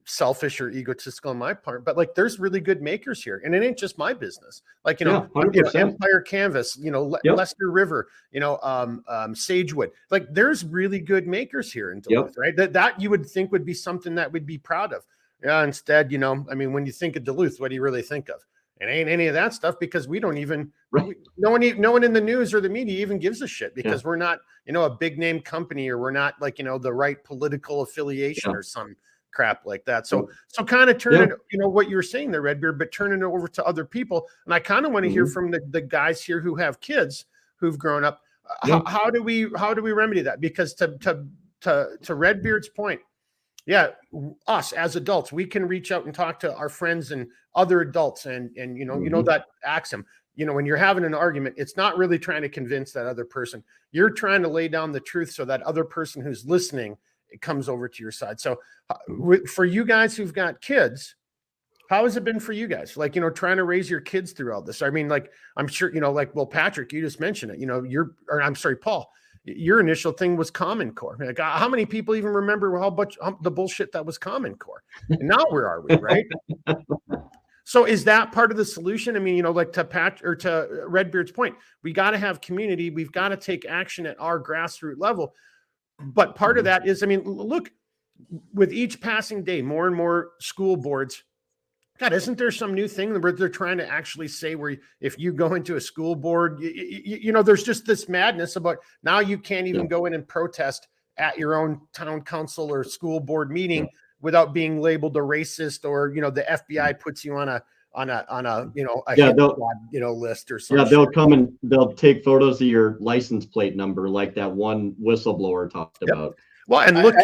selfish or egotistical on my part, but like, there's really good makers here, and it ain't just my business. Like, Empire Canvas, Lester River, Sagewood. Like, there's really good makers here in Duluth, right? That you would think would be something that we'd be proud of. Yeah. Instead, when you think of Duluth, what do you really think of? It ain't any of that stuff because we don't even, Right. no one in the news or the media even gives a shit because we're not, a big name company, or we're not like, the right political affiliation or some crap like that. So kind of turn it, what you were saying there, Redbeard, but turn it over to other people. And I kind of want to hear from the guys here who have kids who've grown up. How do we remedy that? Because to Redbeard's point, us as adults, we can reach out and talk to our friends and other adults, and that axiom. When you're having an argument, it's not really trying to convince that other person. You're trying to lay down the truth so that other person who's listening, it comes over to your side. So for you guys who've got kids, how has it been for you guys? Like, trying to raise your kids through all this. I mean, like, I'm sure, Patrick, you just mentioned it, Paul, your initial thing was Common Core. Like, how many people even remember the bullshit that was Common Core? And now where are we, right? So is that part of the solution? I mean, like to Redbeard's point, we got to have community. We've got to take action at our grassroots level. But part of that is, I mean, look, with each passing day, more and more school boards, God, isn't there some new thing where they're trying to actually say where if you go into a school board, there's just this madness about now you can't even go in and protest at your own town council or school board meeting without being labeled a racist, or, the FBI puts you on a list or something. Yeah, they'll come and they'll take photos of your license plate number, like that one whistleblower talked about. Well, and look,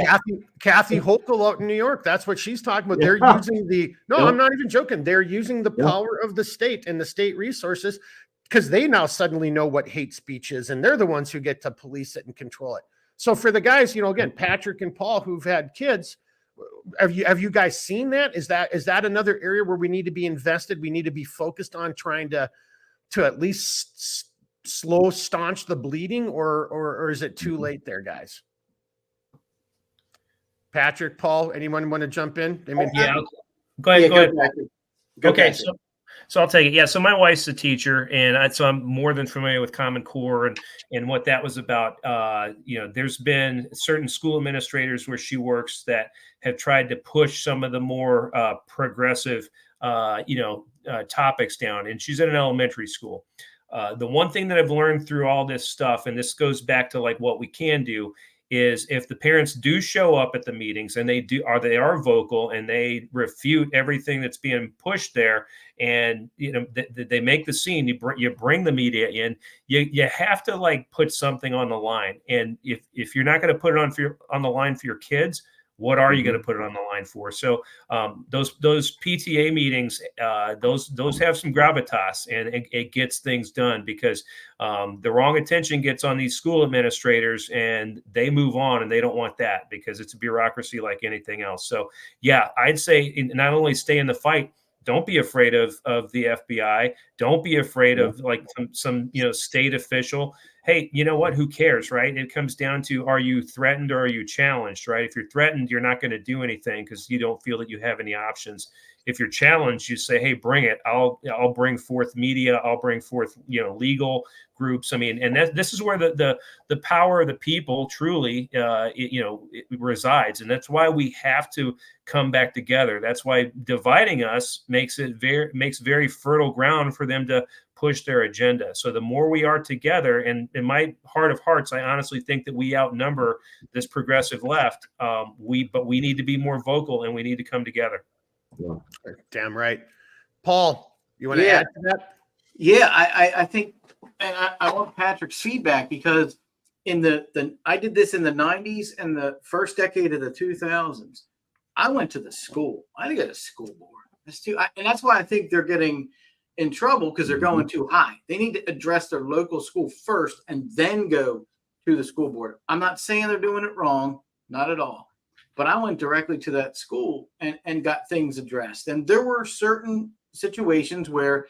Kathy Hochul out in New York, that's what she's talking about. They're using I'm not even joking. They're using the power of the state and the state resources because they now suddenly know what hate speech is, and they're the ones who get to police it and control it. So for the guys, again, Patrick and Paul, who've had kids, have you guys seen that? Is that another area where we need to be invested? We need to be focused on trying to at least staunch the bleeding, or is it too late there, guys? Patrick, Paul, anyone want to jump in? I mean, go ahead. Go okay, Patrick. So I'll take it. Yeah, so my wife's a teacher, and so I'm more than familiar with Common Core and what that was about. There's been certain school administrators where she works that have tried to push some of the more progressive, topics down, and she's at an elementary school. The one thing that I've learned through all this stuff, and this goes back to like what we can do, is if the parents do show up at the meetings and they are vocal and they refute everything that's being pushed there, and they make the scene, you bring the media in, you have to like put something on the line. And if you're not going to put it on the line for your kids, what are you going to put it on the line for? So those PTA meetings, those have some gravitas, and it gets things done, because the wrong attention gets on these school administrators and they move on, and they don't want that because it's a bureaucracy like anything else. So yeah, I'd say not only stay in the fight, don't be afraid of the FBI. Don't be afraid of like some state official. Hey, you know what? Who cares, right? It comes down to, are you threatened or are you challenged, right? If you're threatened, you're not going to do anything because you don't feel that you have any options. If you're challenged, you say, hey, bring it. I'll bring forth media. I'll bring forth, legal groups. I mean, and this is where the power of the people truly, it resides. And that's why we have to come back together. That's why dividing us makes very fertile ground for them to push their agenda. So the more we are together, and in my heart of hearts, I honestly think that we outnumber this progressive left. But we need to be more vocal, and we need to come together. Yeah. Damn right. Paul, you want to add to that? Yeah, I think, and I want Patrick's feedback, because I did this in the 90s and the first decade of the 2000s. I went to the school. I didn't get a school board. And that's why I think they're getting in trouble, because they're going too high. They need to address their local school first and then go to the school board. I'm not saying they're doing it wrong, not at all. But I went directly to that school and got things addressed. And there were certain situations where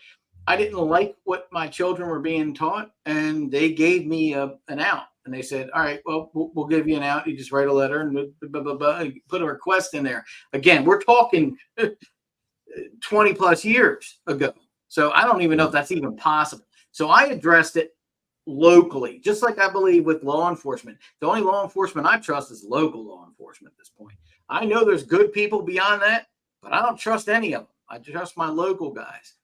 I didn't like what my children were being taught, and they gave me an out. And they said, all right, well, we'll give you an out. You just write a letter and blah, blah, blah, and put a request in there. Again, we're talking 20 plus years ago. So I don't even know if that's even possible. So I addressed it locally, just like I believe with law enforcement. The only law enforcement I trust is local law enforcement at this point. I know there's good people beyond that, but I don't trust any of them. I trust my local guys.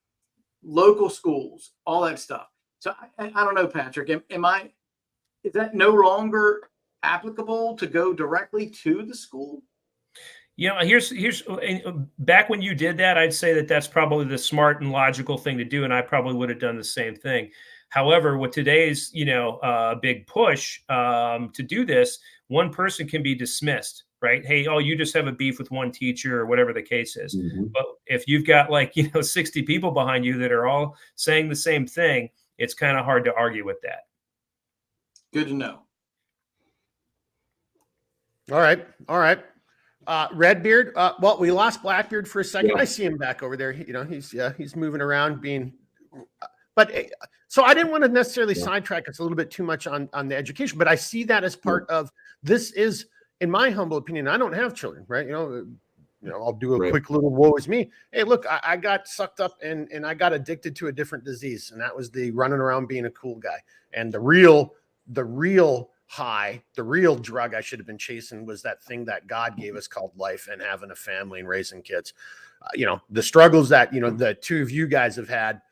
local schools, all that stuff. So I don't know, Patrick, is that no longer applicable to go directly to the school? Here's back when you did that, I'd say that that's probably the smart and logical thing to do, and I probably would have done the same thing. However, with today's big push to do this, one person can be dismissed, right? Hey, oh, you just have a beef with one teacher or whatever the case is. But if you've got 60 people behind you that are all saying the same thing, it's kind of hard to argue with that. Good to know. All right. Redbeard. Well, we lost Blackbeard for a second. Yeah. I see him back over there. He's moving around, but so I didn't want to necessarily sidetrack us a little bit too much on the education, but I see that as part of this. Is, in my humble opinion, I don't have children, right? I'll do a quick little woe is me. Hey, look, I got sucked up and I got addicted to a different disease, and that was the running around being a cool guy. And the real high, the real drug I should have been chasing was that thing that God gave us called life and having a family and raising kids. The struggles that, the two of you guys have had,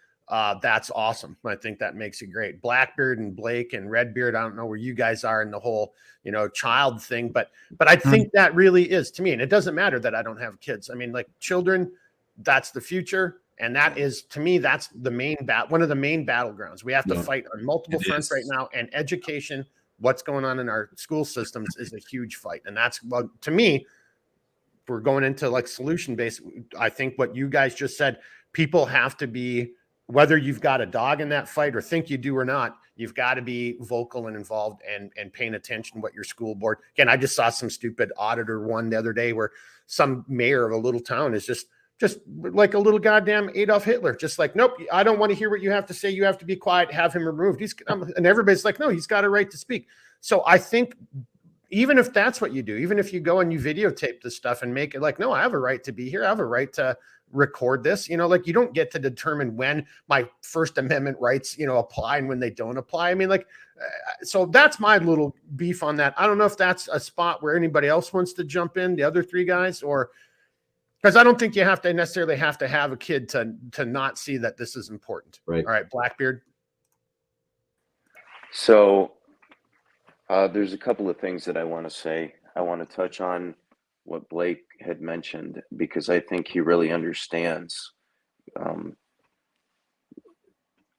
that's awesome. I think that makes it great. Blackbeard and Blake and Redbeard, I don't know where you guys are in the whole, child thing, but I think that really is, to me, and it doesn't matter that I don't have kids. I mean, children, that's the future. And that is, to me, that's the one of the main battlegrounds. We have to fight on multiple fronts right now, and education, what's going on in our school systems, is a huge fight. And that's, well, to me, if we're going into solution based, I think what you guys just said, people have to be, whether you've got a dog in that fight or think you do or not, you've got to be vocal and involved and paying attention to what your school board. Again, I just saw some stupid auditor one the other day where some mayor of a little town is just like a little goddamn Adolf Hitler, just nope, I don't want to hear what you have to say. You have to be quiet, have him removed. And everybody's like, no, he's got a right to speak. So I think even if that's what you do, even if you go and you videotape this stuff and make it no, I have a right to be here. I have a right to record this, you don't get to determine when my First Amendment rights, apply and when they don't apply. I mean, so that's my little beef on that. I don't know if that's a spot where anybody else wants to jump in, the other three guys, or because I don't think you necessarily have to have a kid to not see that this is important. Right. All right, Blackbeard. So there's a couple of things that I want to say. I want to touch on what Blake had mentioned, because I think he really understands.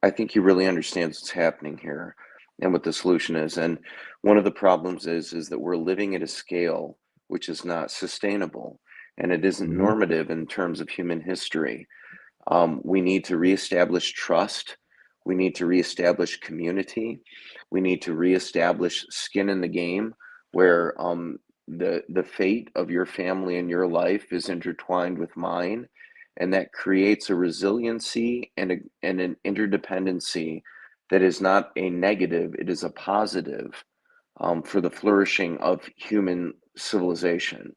I think he really understands what's happening here and what the solution is. And one of the problems is that we're living at a scale which is not sustainable, and it isn't normative in terms of human history. We need to reestablish trust. We need to reestablish community. We need to reestablish skin in the game, where the fate of your family and your life is intertwined with mine, and that creates a resiliency and an interdependency that is not a negative, it is a positive for the flourishing of human civilization.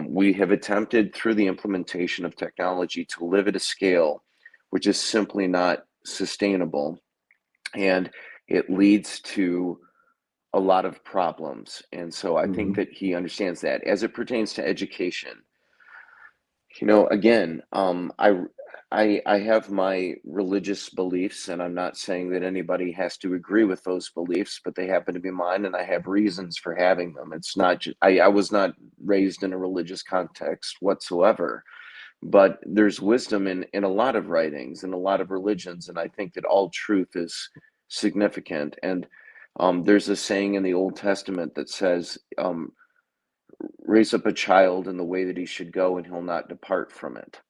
We have attempted through the implementation of technology to live at a scale which is simply not sustainable, and it leads to a lot of problems. And so I think that he understands that. As it pertains to education, again, I have my religious beliefs, and I'm not saying that anybody has to agree with those beliefs, but they happen to be mine, and I have reasons for having them. It's not just, I was not raised in a religious context whatsoever, but there's wisdom in a lot of writings and a lot of religions, and I think that all truth is significant. And there's a saying in the Old Testament that says, raise up a child in the way that he should go, and he'll not depart from it.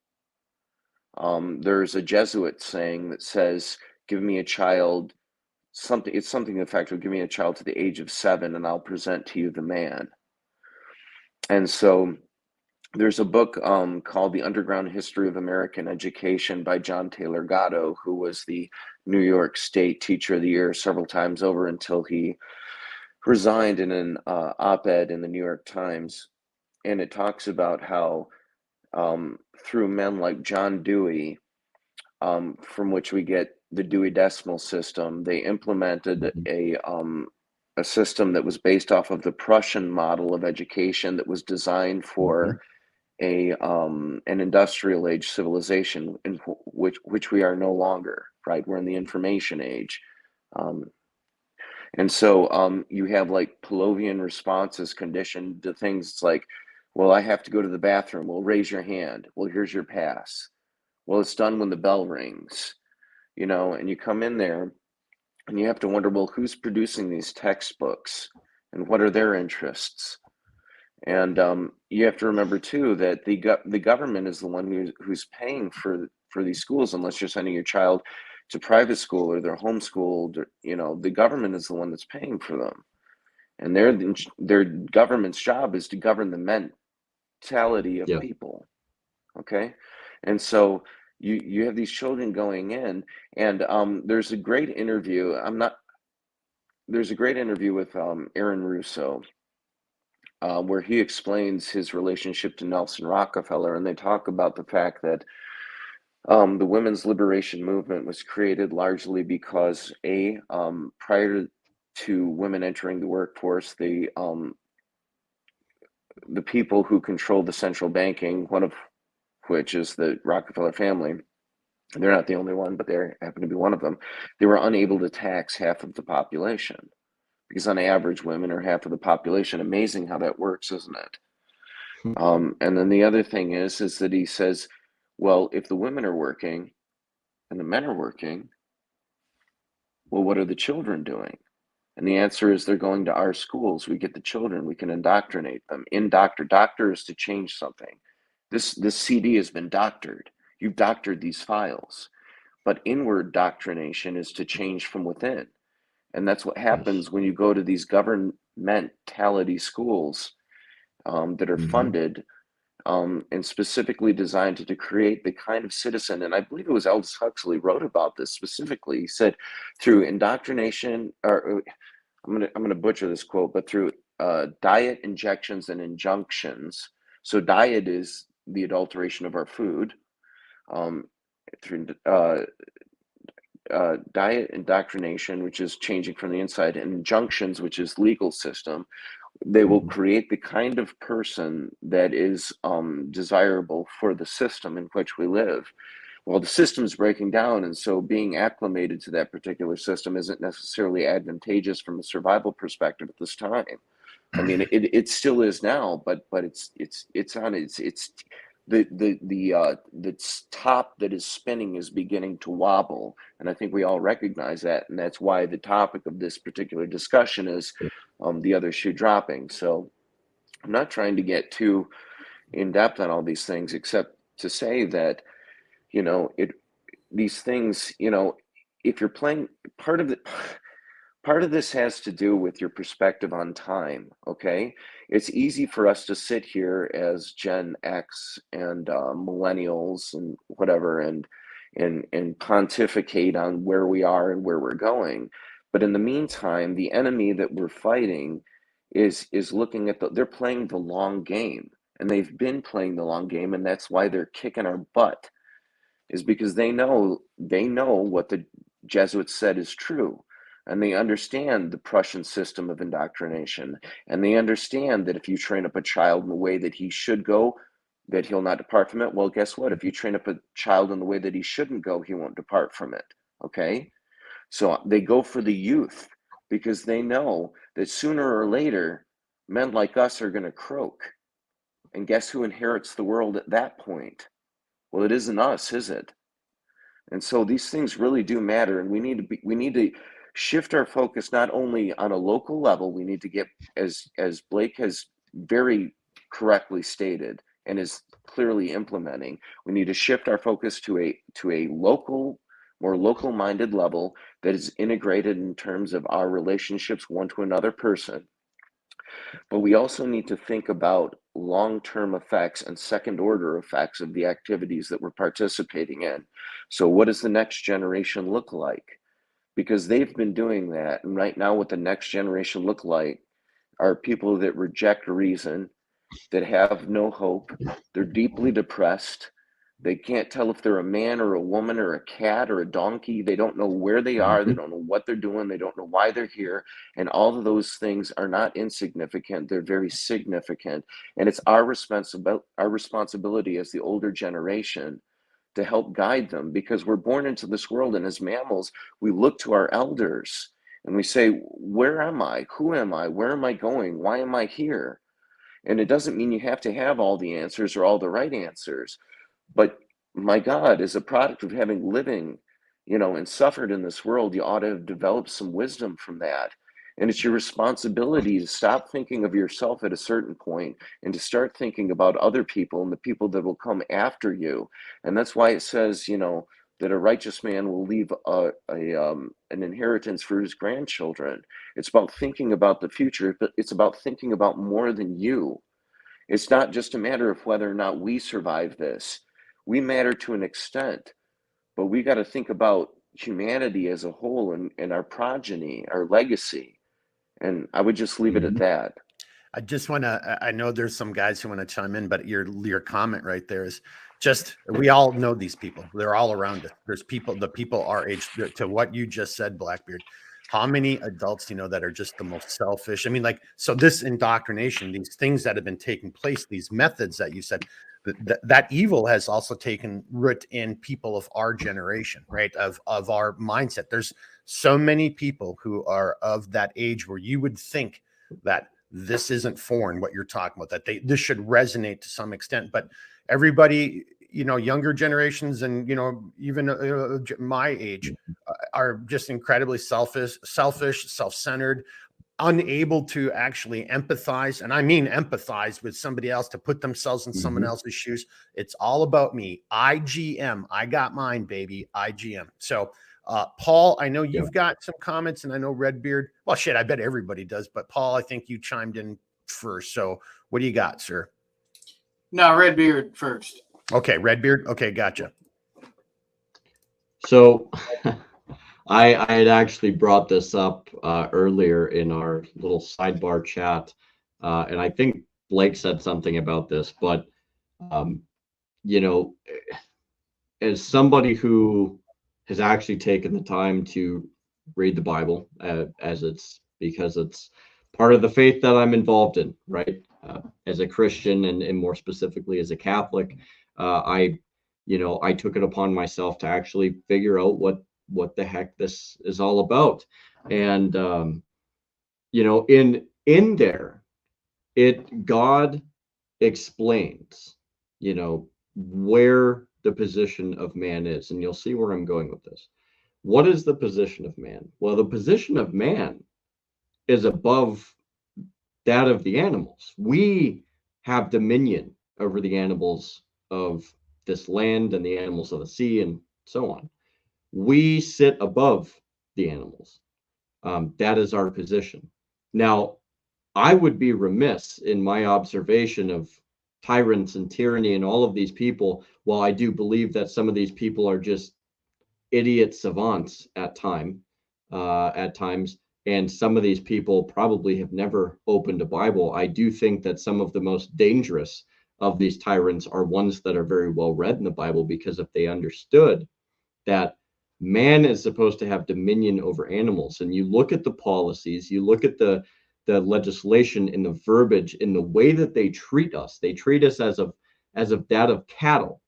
There's a Jesuit saying that says, give me a child, it's something to the effect of, give me a child to the age of 7 and I'll present to you the man. And so there's a book called The Underground History of American Education by John Taylor Gatto, who was the New York State Teacher of the Year several times over until he resigned in an op-ed in the New York Times. And it talks about how through men like John Dewey, from which we get the Dewey Decimal System, they implemented a system that was based off of the Prussian model of education that was designed for an industrial age civilization, in which we are no longer, right? We're in the information age. And so you have like Pavlovian responses conditioned to things like, well, I have to go to the bathroom. Well, raise your hand. Well, here's your pass. Well, it's done when the bell rings, you know, and you come in there and you have to wonder, well, who's producing these textbooks and what are their interests? And you have to remember too that the government is the one who's paying for these schools, unless you're sending your child to private school or they're homeschooled. Or, you know, the government is the one that's paying for them, and their government's job is to govern the mentality of Yeah. people. Okay, and so you have these children going in, and there's a great interview. There's a great interview with Aaron Russo. Where he explains his relationship to Nelson Rockefeller, and they talk about the fact that the women's liberation movement was created largely because prior to women entering the workforce, the people who controlled the central banking, one of which is the Rockefeller family, they're not the only one, but they happen to be one of them, they were unable to tax half of the population. Because on average, women are half of the population. Amazing how that works, isn't it? And then the other thing is that he says, well, if the women are working and the men are working, well, what are the children doing? And the answer is they're going to our schools. We get the children. We can indoctrinate them. Doctor is to change something. This CD has been doctored. You've doctored these files. But inward doctrination is to change from within. And that's what happens when you go to these governmentality schools that are funded and specifically designed to create the kind of citizen. And I believe it was Aldous Huxley wrote about this specifically. He said, through indoctrination, or I'm gonna butcher this quote, but through diet, injections, and injunctions. So diet is the adulteration of our food. Through diet, indoctrination, which is changing from the inside, and injunctions, which is legal system, they will create the kind of person that is desirable for the system in which we live. Well, the system's breaking down, and so being acclimated to that particular system isn't necessarily advantageous from a survival perspective at this time. I mean, it still is now, but it's the top that is spinning is beginning to wobble, and I think we all recognize that, and that's why the topic of this particular discussion is the other shoe dropping. So I'm not trying to get too in depth on all these things, except to say that, you know, these things, you know, if you're playing part of this has to do with your perspective on time. Okay, it's easy for us to sit here as Gen X and millennials and whatever and pontificate on where we are and where we're going, but in the meantime, the enemy that we're fighting is looking at they're playing the long game, and they've been playing the long game, and that's why they're kicking our butt, is because they know what the Jesuits said is true. And they understand the Prussian system of indoctrination. And they understand that if you train up a child in the way that he should go, that he'll not depart from it. Well, guess what? If you train up a child in the way that he shouldn't go, he won't depart from it. Okay? So they go for the youth because they know that sooner or later, men like us are going to croak. And guess who inherits the world at that point? Well, it isn't us, is it? And so these things really do matter, and we need to shift our focus not only on a local level. We need to get, as Blake has very correctly stated and is clearly implementing, we need to shift our focus to a local, more local minded level that is integrated in terms of our relationships one to another person. But we also need to think about long-term effects and second-order effects of the activities that we're participating in. So what does the next generation look like? Because they've been doing that. And right now what the next generation look like are people that reject reason, that have no hope. They're deeply depressed. They can't tell if they're a man or a woman or a cat or a donkey. They don't know where they are. They don't know what they're doing. They don't know why they're here. And all of those things are not insignificant. They're very significant. And it's our responsibility as the older generation to help guide them, because we're born into this world. And as mammals, we look to our elders and we say, where am I? Who am I? Where am I going? Why am I here? And it doesn't mean you have to have all the answers or all the right answers. But my God, as a product of having living, and suffered in this world, you ought to have developed some wisdom from that. And it's your responsibility to stop thinking of yourself at a certain point and to start thinking about other people and the people that will come after you. And that's why it says, that a righteous man will leave an inheritance for his grandchildren. It's about thinking about the future, but it's about thinking about more than you. It's not just a matter of whether or not we survive this. We matter to an extent, but we got to think about humanity as a whole and our progeny, our legacy. And I would just leave it at that. I just want to, I know there's some guys who want to chime in, but your comment right there is just, we all know these people. They're all around us. There's people, the people our age, to what you just said, Blackbeard. How many adults do you know that are just the most selfish? I mean, so this indoctrination, these things that have been taking place, these methods that you said, that evil has also taken root in people of our generation, right? Of our mindset. There's so many people who are of that age where you would think that this isn't foreign, what you're talking about, that this should resonate to some extent. But everybody, younger generations and, even my age are just incredibly selfish, self-centered, unable to actually empathize. And I mean empathize with somebody else, to put themselves in someone else's shoes. It's all about me. IGM. I got mine, baby. IGM. So Paul, I know you've got some comments, and I know Redbeard. Well, shit, I bet everybody does. But Paul, I think you chimed in first. So what do you got, sir? No, Redbeard first. Okay, Redbeard. Okay, gotcha. So I had actually brought this up earlier in our little sidebar chat, and I think Blake said something about this, but as somebody who has actually taken the time to read the Bible, because it's part of the faith that I'm involved in, right? As a Christian and more specifically as a Catholic, I took it upon myself to actually figure out what the heck this is all about. And in there, God explains where the position of man is, and you'll see where I'm going with this. What is the position of man? Well, the position of man is above that of the animals. We have dominion over the animals of this land and the animals of the sea and so on. We sit above the animals. That is our position. Now, I would be remiss in my observation of tyrants and tyranny and all of these people. While I do believe that some of these people are just idiot savants at times, and some of these people probably have never opened a Bible, I do think that some of the most dangerous of these tyrants are ones that are very well read in the Bible, because if they understood that man is supposed to have dominion over animals, and you look at the policies, you look at the legislation, in the verbiage, in the way that they treat us as of that of cattle.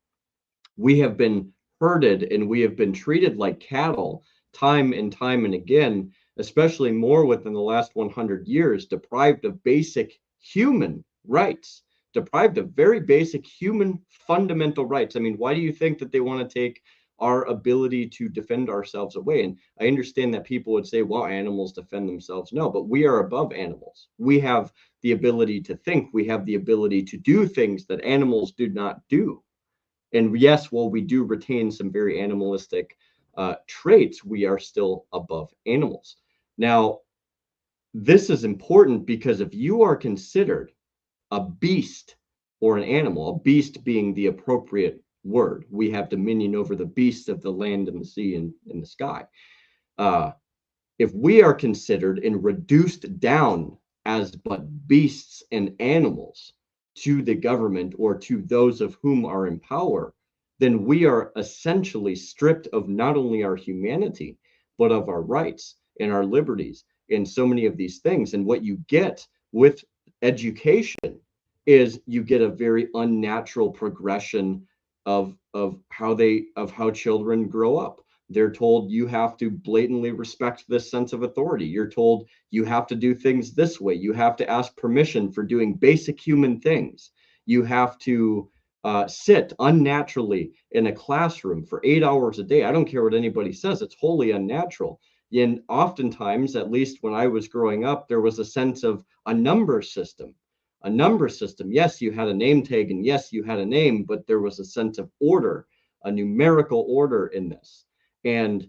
We have been herded and we have been treated like cattle time and time and again, especially more within the last 100 years, deprived of basic human rights, deprived of very basic human fundamental rights. I mean, why do you think that they want to take our ability to defend ourselves away? And I understand that people would say, well, animals defend themselves. No, but we are above animals. We have the ability to think. We have the ability to do things that animals do not do. And yes, while we do retain some very animalistic traits, we are still above animals. Now, this is important because if you are considered a beast or an animal, a beast being the appropriate word, we have dominion over the beasts of the land and the sea and in the sky. If we are considered and reduced down as but beasts and animals to the government or to those of whom are in power, then we are essentially stripped of not only our humanity, but of our rights and our liberties and so many of these things. And what you get with education is you get a very unnatural progression of how children grow up. They're told you have to blatantly respect this sense of authority. You're told you have to do things this way. You have to ask permission for doing basic human things. You have to sit unnaturally in a classroom for 8 hours a day. I don't care what anybody says, it's wholly unnatural. And oftentimes, at least when I was growing up, there was a sense of a number system. A number system. Yes, you had a name tag, and yes, you had a name, but there was a sense of order, a numerical order in this. And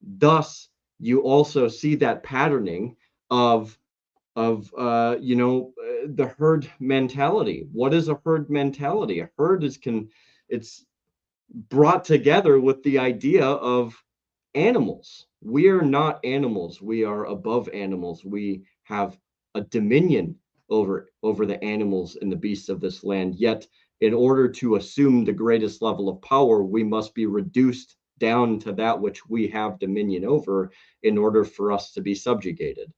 thus, you also see that patterning of the herd mentality. What is a herd mentality? A herd it's brought together with the idea of animals. We are not animals. We are above animals. We have a dominion over the animals and the beasts of this land. Yet, in order to assume the greatest level of power, we must be reduced down to that which we have dominion over in order for us to be subjugated.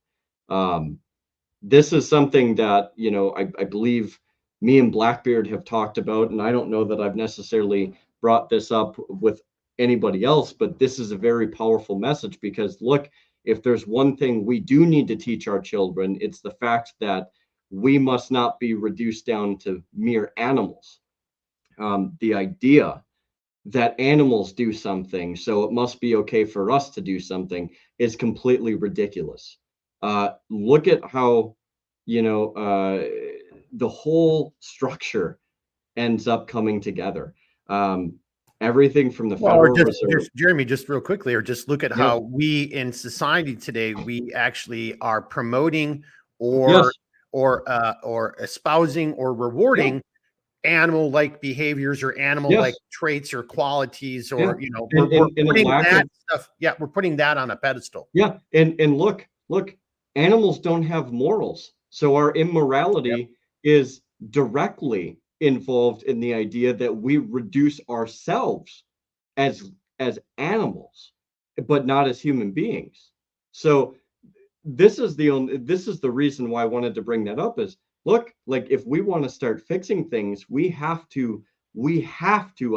This is something that, I believe me and Blackbeard have talked about, and I don't know that I've necessarily brought this up with anybody else, but this is a very powerful message because, look, if there's one thing we do need to teach our children, it's the fact that we must not be reduced down to mere animals. The idea that animals do something, so it must be okay for us to do something, is completely ridiculous. Look at how, the whole structure ends up coming together. Everything from the Federal Reserve. Jeremy, just real quickly, or just look at how we in society today, we actually are promoting or espousing or rewarding animal-like behaviors or animal-like traits or qualities, or we're putting that stuff. Yeah, we're putting that on a pedestal. Yeah, and look, animals don't have morals, so our immorality is directly involved in the idea that we reduce ourselves as animals, but not as human beings. So this is the reason why I wanted to bring that up is, look, like, if we want to start fixing things, we have to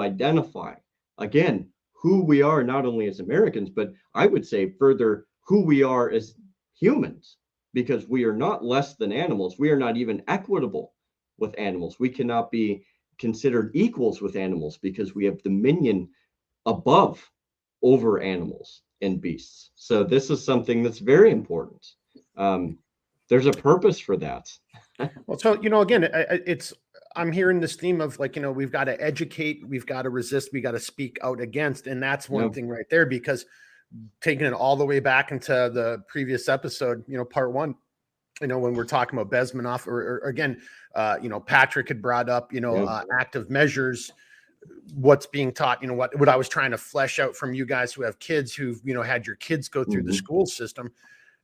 identify again who we are, not only as Americans, but I would say further who we are as humans, because we are not less than animals. We are not even equitable with animals. We cannot be considered equals with animals because we have dominion over animals and beasts. So this is something that's very important. There's a purpose for that. Well, so, again, I'm hearing this theme of, like, we've got to educate, we've got to resist, we got to speak out against. And that's one thing right there, because taking it all the way back into the previous episode, part one, when we're talking about Bezmanoff, or again, Patrick had brought up, active measures, what's being taught, what I was trying to flesh out from you guys who have kids, who've, had your kids go through the school system,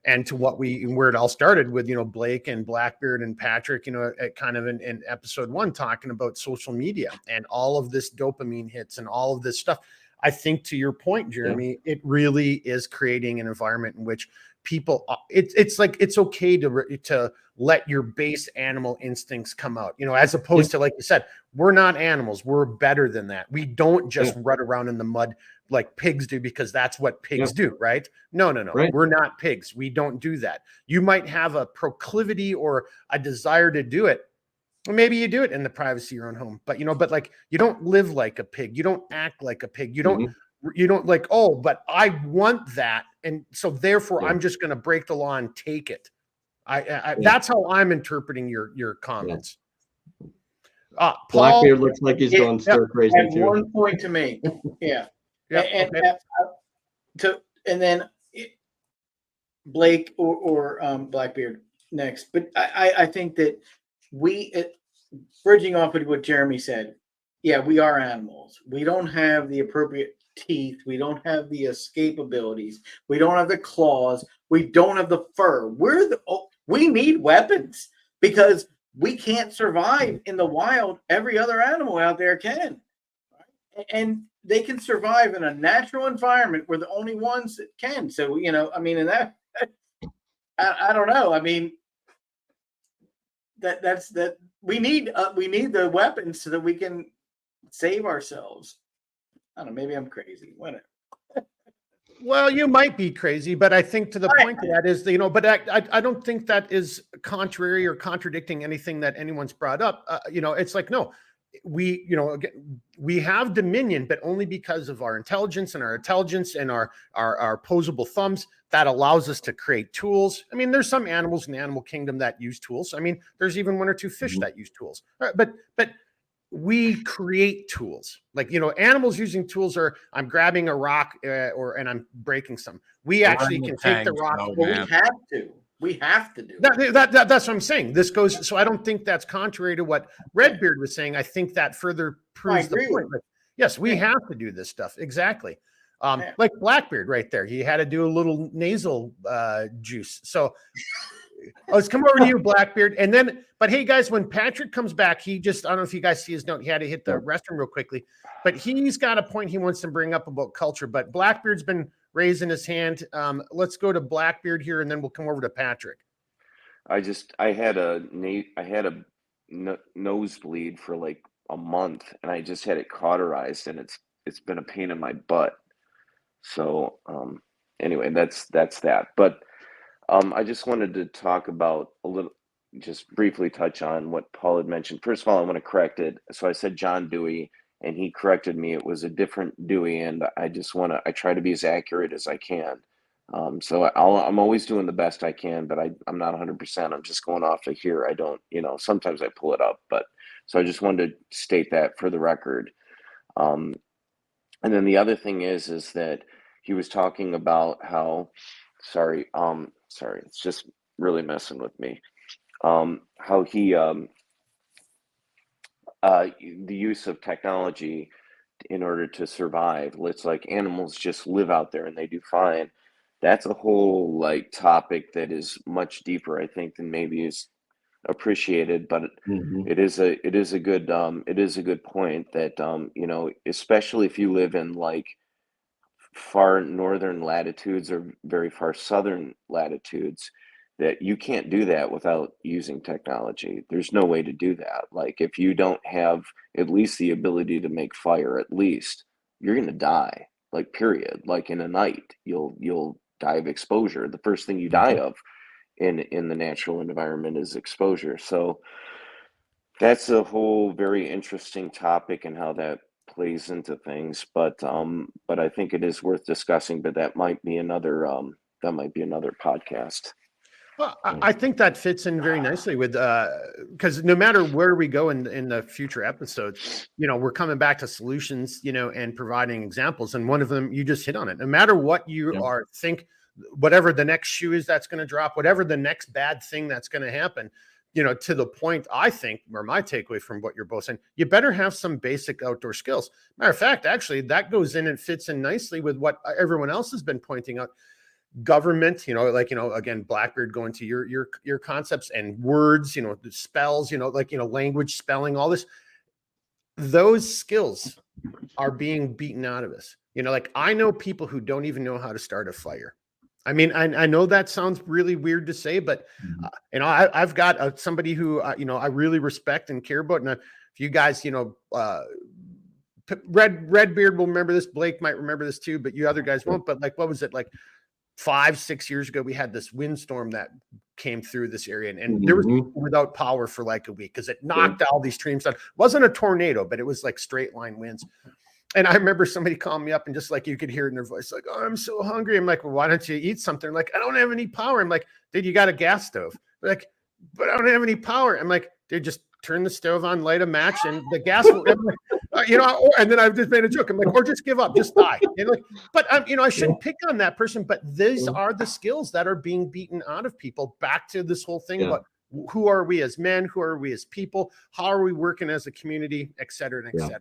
and to where it all started with, Blake and Blackbeard and Patrick, at kind of in episode one, talking about social media and all of this dopamine hits and all of this stuff. I think, to your point, Jeremy, it really is creating an environment in which people, it's like, it's okay to let your base animal instincts come out, as opposed to, like you said, we're not animals. We're better than that. We don't just run around in the mud like pigs do, because that's what pigs do, right? No. Right. We're not pigs. We don't do that. You might have a proclivity or a desire to do it. Or maybe you do it in the privacy of your own home, but like, you don't live like a pig. You don't act like a pig. You don't like, oh, but I want that. And so therefore I'm just going to break the law and take it. That's how I'm interpreting your comments. Paul, Blackbeard looks like he's going stir crazy too. One point to make. And then Blake or Blackbeard next. But I think that bridging off of what Jeremy said, we are animals. We don't have the appropriate teeth. We don't have the escape abilities. We don't have the claws. We don't have the fur. We need weapons, because we can't survive in the wild. Every other animal out there can. and they can survive in a natural environment. We're the only ones that can. So, I mean, and that I don't know. I mean, that's we need the weapons so that we can save ourselves. I don't know. Maybe I'm crazy. Whatever. Well, you might be crazy, but I think to the point of that is, but I don't think that is contrary or contradicting anything that anyone's brought up. It's like, no, we, again, we have dominion, but only because of our intelligence and our opposable thumbs that allows us to create tools. I mean, there's some animals in the animal kingdom that use tools. I mean, there's even one or two fish that use tools, but we create tools. Like, animals using tools are, I'm grabbing a rock and I'm breaking some. We actually can take the rock. Well, we have to do that's what I'm saying. This goes, so I don't think that's contrary to what Redbeard was saying. I think that further proves the point. But yes, we have to do this stuff. Exactly. Like Blackbeard right there. He had to do a little nasal juice. So let's come over to you, Blackbeard. And then, but hey guys, when Patrick comes back, I don't know if you guys see his note. He had to hit the restroom real quickly, but he's got a point he wants to bring up about culture. But Blackbeard's been raising his hand. Let's go to Blackbeard here, and then we'll come over to Patrick. I had a nosebleed for like a month, and I just had it cauterized, and it's been a pain in my butt. So anyway, that's that. But I just wanted to talk about just briefly touch on what Paul had mentioned. First of all, I want to correct it. So I said John Dewey, and he corrected me. It was a different Dewey, and I try to be as accurate as I can. So I'm always doing the best I can, but I'm not 100%. I'm just going off of here. I don't, sometimes I pull it up, but so I just wanted to state that for the record. And then the other thing is that he was talking about how, sorry, it's just really messing with me. How he, the use of technology in order to survive. It's like animals just live out there and they do fine. That's a whole topic that is much deeper, I think, than maybe is appreciated. But it is a good point that especially if you live in far northern latitudes or very far southern latitudes, that you can't do that without using technology. There's no way to do that. Like, if you don't have at least the ability to make fire, at least, you're going to die, period. Like, in a night, you'll die of exposure. The first thing you die of in the natural environment is exposure. So that's a whole very interesting topic and how that plays into things. But I think it is worth discussing, but that might be another podcast. Well, I think that fits in very nicely with, because no matter where we go in the future episodes, we're coming back to solutions, and providing examples. And one of them, you just hit on it. No matter what you think, whatever the next shoe is that's going to drop, whatever the next bad thing that's going to happen, to the point, I think, or my takeaway from what you're both saying, you better have some basic outdoor skills. Matter of fact, actually, that goes in and fits in nicely with what everyone else has been pointing out. Government, again, Blackbeard going to your concepts and words, the spells, language, spelling, all this, those skills are being beaten out of us. I know people who don't even know how to start a fire. I mean, I know that sounds really weird to say, but I've got somebody who I really respect and care about. And if you guys, Redbeard will remember this. Blake might remember this too, but you other guys won't. But what was it, 5-6 years ago, we had this windstorm that came through this area, and there was without power for a week because it knocked all these trees down. It wasn't a tornado, but it was straight line winds. And I remember somebody calling me up and just you could hear it in their voice, oh, I'm so hungry. I'm like, well, why don't you eat something? I don't have any power. I'm like, dude, you got a gas stove. They're like, but I don't have any power. I'm like, dude, just turn the stove on, light a match, and the gas will, and then I've just made a joke. I'm like, or just give up, just die. But I shouldn't pick on that person, but these are the skills that are being beaten out of people. Back to this whole thing about who are we as men? Who are we as people? How are we working as a community, et cetera, and et cetera.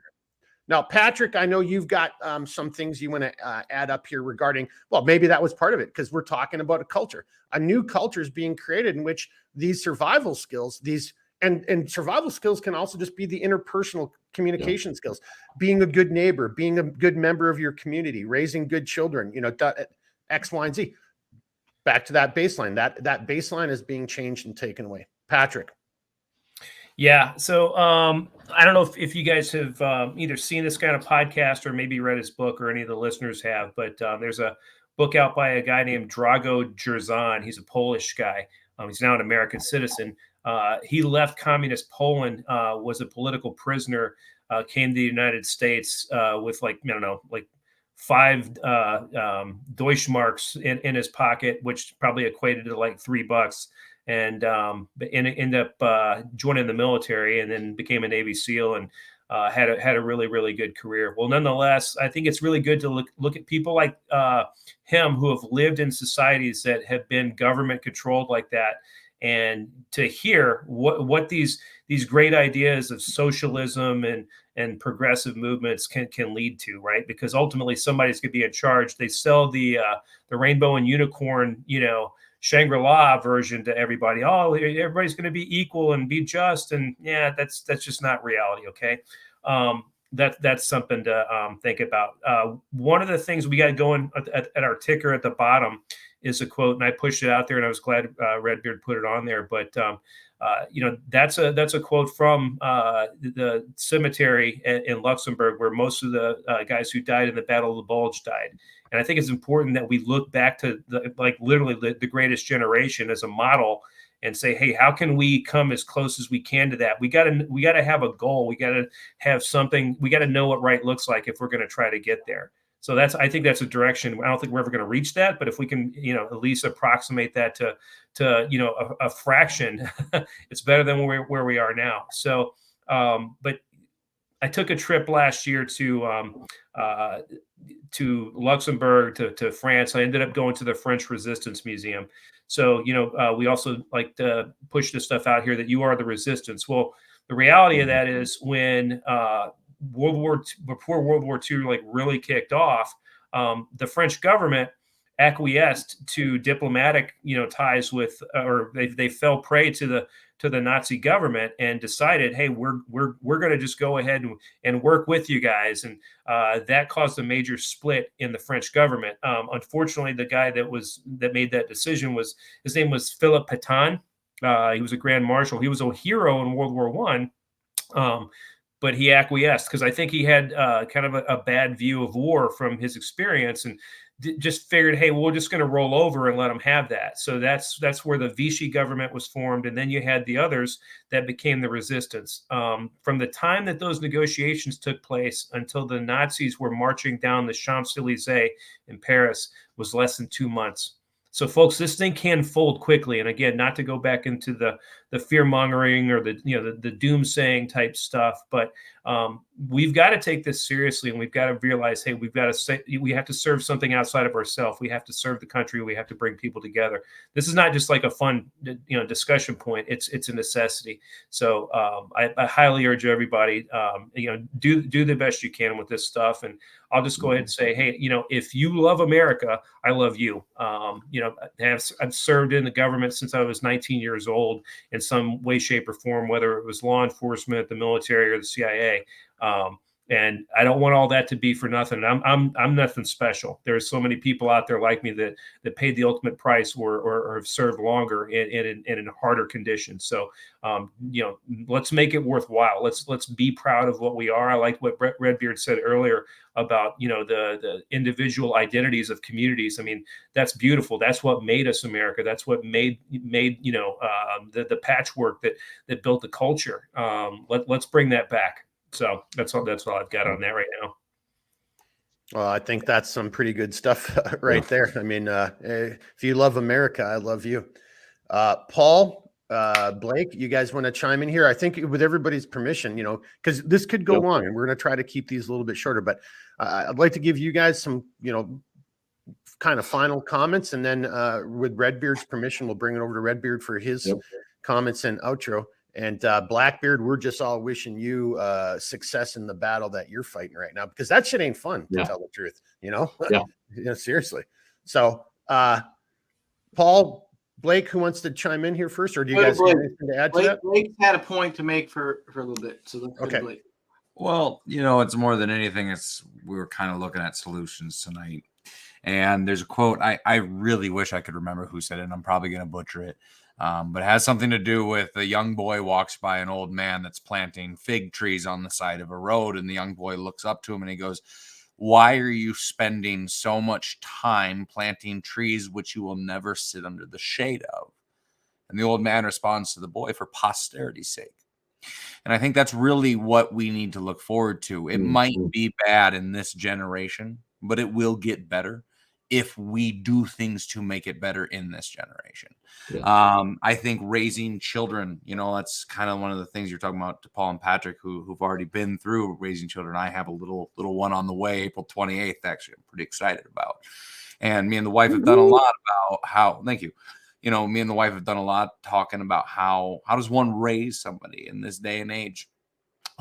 Now, Patrick, I know you've got some things you want to add up here regarding, well, maybe that was part of it because we're talking about a culture. A new culture is being created in which these survival skills, these and survival skills can also just be the interpersonal communication skills, being a good neighbor, being a good member of your community, raising good children, X, Y, and Z. Back to that baseline. That baseline is being changed and taken away. Patrick. Yeah. So I don't know if you guys have either seen this kind of podcast or maybe read his book, or any of the listeners have, but there's a book out by a guy named Drago Jerzan. He's a Polish guy. He's now an American citizen. He left communist Poland, was a political prisoner, came to the United States with like 5 Deutschmarks in his pocket, which probably equated to like $3. And ended up joining the military, and then became a Navy SEAL, and had a really, really good career. Well, nonetheless, I think it's really good to look at people like him, who have lived in societies that have been government controlled like that, and to hear what these great ideas of socialism and progressive movements can lead to, right? Because ultimately somebody's going to be in charge. They sell the rainbow and unicorn, Shangri-La version to everybody. Oh, everybody's going to be equal and be just, and yeah, that's just not reality. Okay, that's something to think about. One of the things we got going at our ticker at the bottom is a quote, and I pushed it out there, and I was glad Redbeard put it on there. But that's a quote from the cemetery in Luxembourg, where most of the guys who died in the Battle of the Bulge died. And I think it's important that we look back to literally the greatest generation as a model, and say, hey, how can we come as close as we can to that? We got to have a goal. We got to have something. We got to know what right looks like if we're going to try to get there. So I think that's a direction. I don't think we're ever going to reach that, but if we can, at least approximate that to a fraction, it's better than where we are now. So, but I took a trip last year to Luxembourg, to France. I ended up going to the French Resistance Museum. So, we also like to push this stuff out here, that you are the resistance. Well, the reality of that is, when before World War II really kicked off, the French government acquiesced to diplomatic ties with, or they fell prey to the Nazi government, and decided, hey, we're going to just go ahead and work with you guys, and that caused a major split in the French government. Unfortunately, the guy that made that decision his name was Philippe Pétain. He was a Grand Marshal. He was a hero in World War I. But he acquiesced because I think he had kind of a bad view of war from his experience, and just figured, hey, we're just going to roll over and let them have that. So that's where the Vichy government was formed, and then you had the others that became the resistance. From the time that those negotiations took place until the Nazis were marching down the Champs-Élysées in Paris was less than 2 months. So, folks, this thing can fold quickly. And again, not to go back into the fear mongering or the doomsaying type stuff, but we've got to take this seriously, and we've got to realize, hey, we have to serve something outside of ourselves. We have to serve the country. We have to bring people together. This is not just like a fun, discussion point. It's a necessity. So I highly urge everybody, do the best you can with this stuff. And I'll just go ahead and say, hey, if you love America, I love you. I've served in the government since I was 19 years old in some way, shape, or form, whether it was law enforcement, the military, or the CIA. And I don't want all that to be for nothing. I'm nothing special. There's so many people out there like me that paid the ultimate price or have served longer in harder conditions. So, let's make it worthwhile. Let's be proud of what we are. I like what Redbeard said earlier about, the individual identities of communities. I mean, that's beautiful. That's what made us America. That's what made the patchwork that built the culture. Let's bring that back. So that's all I've got on that right now. Well, I think that's some pretty good stuff right there. I mean, if you love America, I love you. Paul, Blake, you guys want to chime in here? I think with everybody's permission, because this could go long, and we're going to try to keep these a little bit shorter, but I'd like to give you guys some, kind of final comments, and then with Redbeard's permission, we'll bring it over to Redbeard for his comments and outro. And Blackbeard, we're just all wishing you success in the battle that you're fighting right now, because that shit ain't fun, to tell the truth, seriously. So, Paul, Blake, who wants to chime in here first, or do you Go to guys have Blake. anything to add to that? Blake had a point to make for a little bit, so let's go to Okay. Blake. Well, it's more than anything. We were kind of looking at solutions tonight. And there's a quote. I really wish I could remember who said it, and I'm probably going to butcher it. But it has something to do with a young boy walks by an old man that's planting fig trees on the side of a road. And the young boy looks up to him and he goes, "Why are you spending so much time planting trees which you will never sit under the shade of?" And the old man responds to the boy, "For posterity's sake." And I think that's really what we need to look forward to. It might be bad in this generation, but it will get better if we do things to make it better in this generation. Yeah. I think raising children, that's kind of one of the things you're talking about to Paul and Patrick, who've already been through raising children. I have a little one on the way, April 28th, actually, I'm pretty excited about. And me and the wife have done a lot about how, thank you. Me and the wife have done a lot talking about how does one raise somebody in this day and age,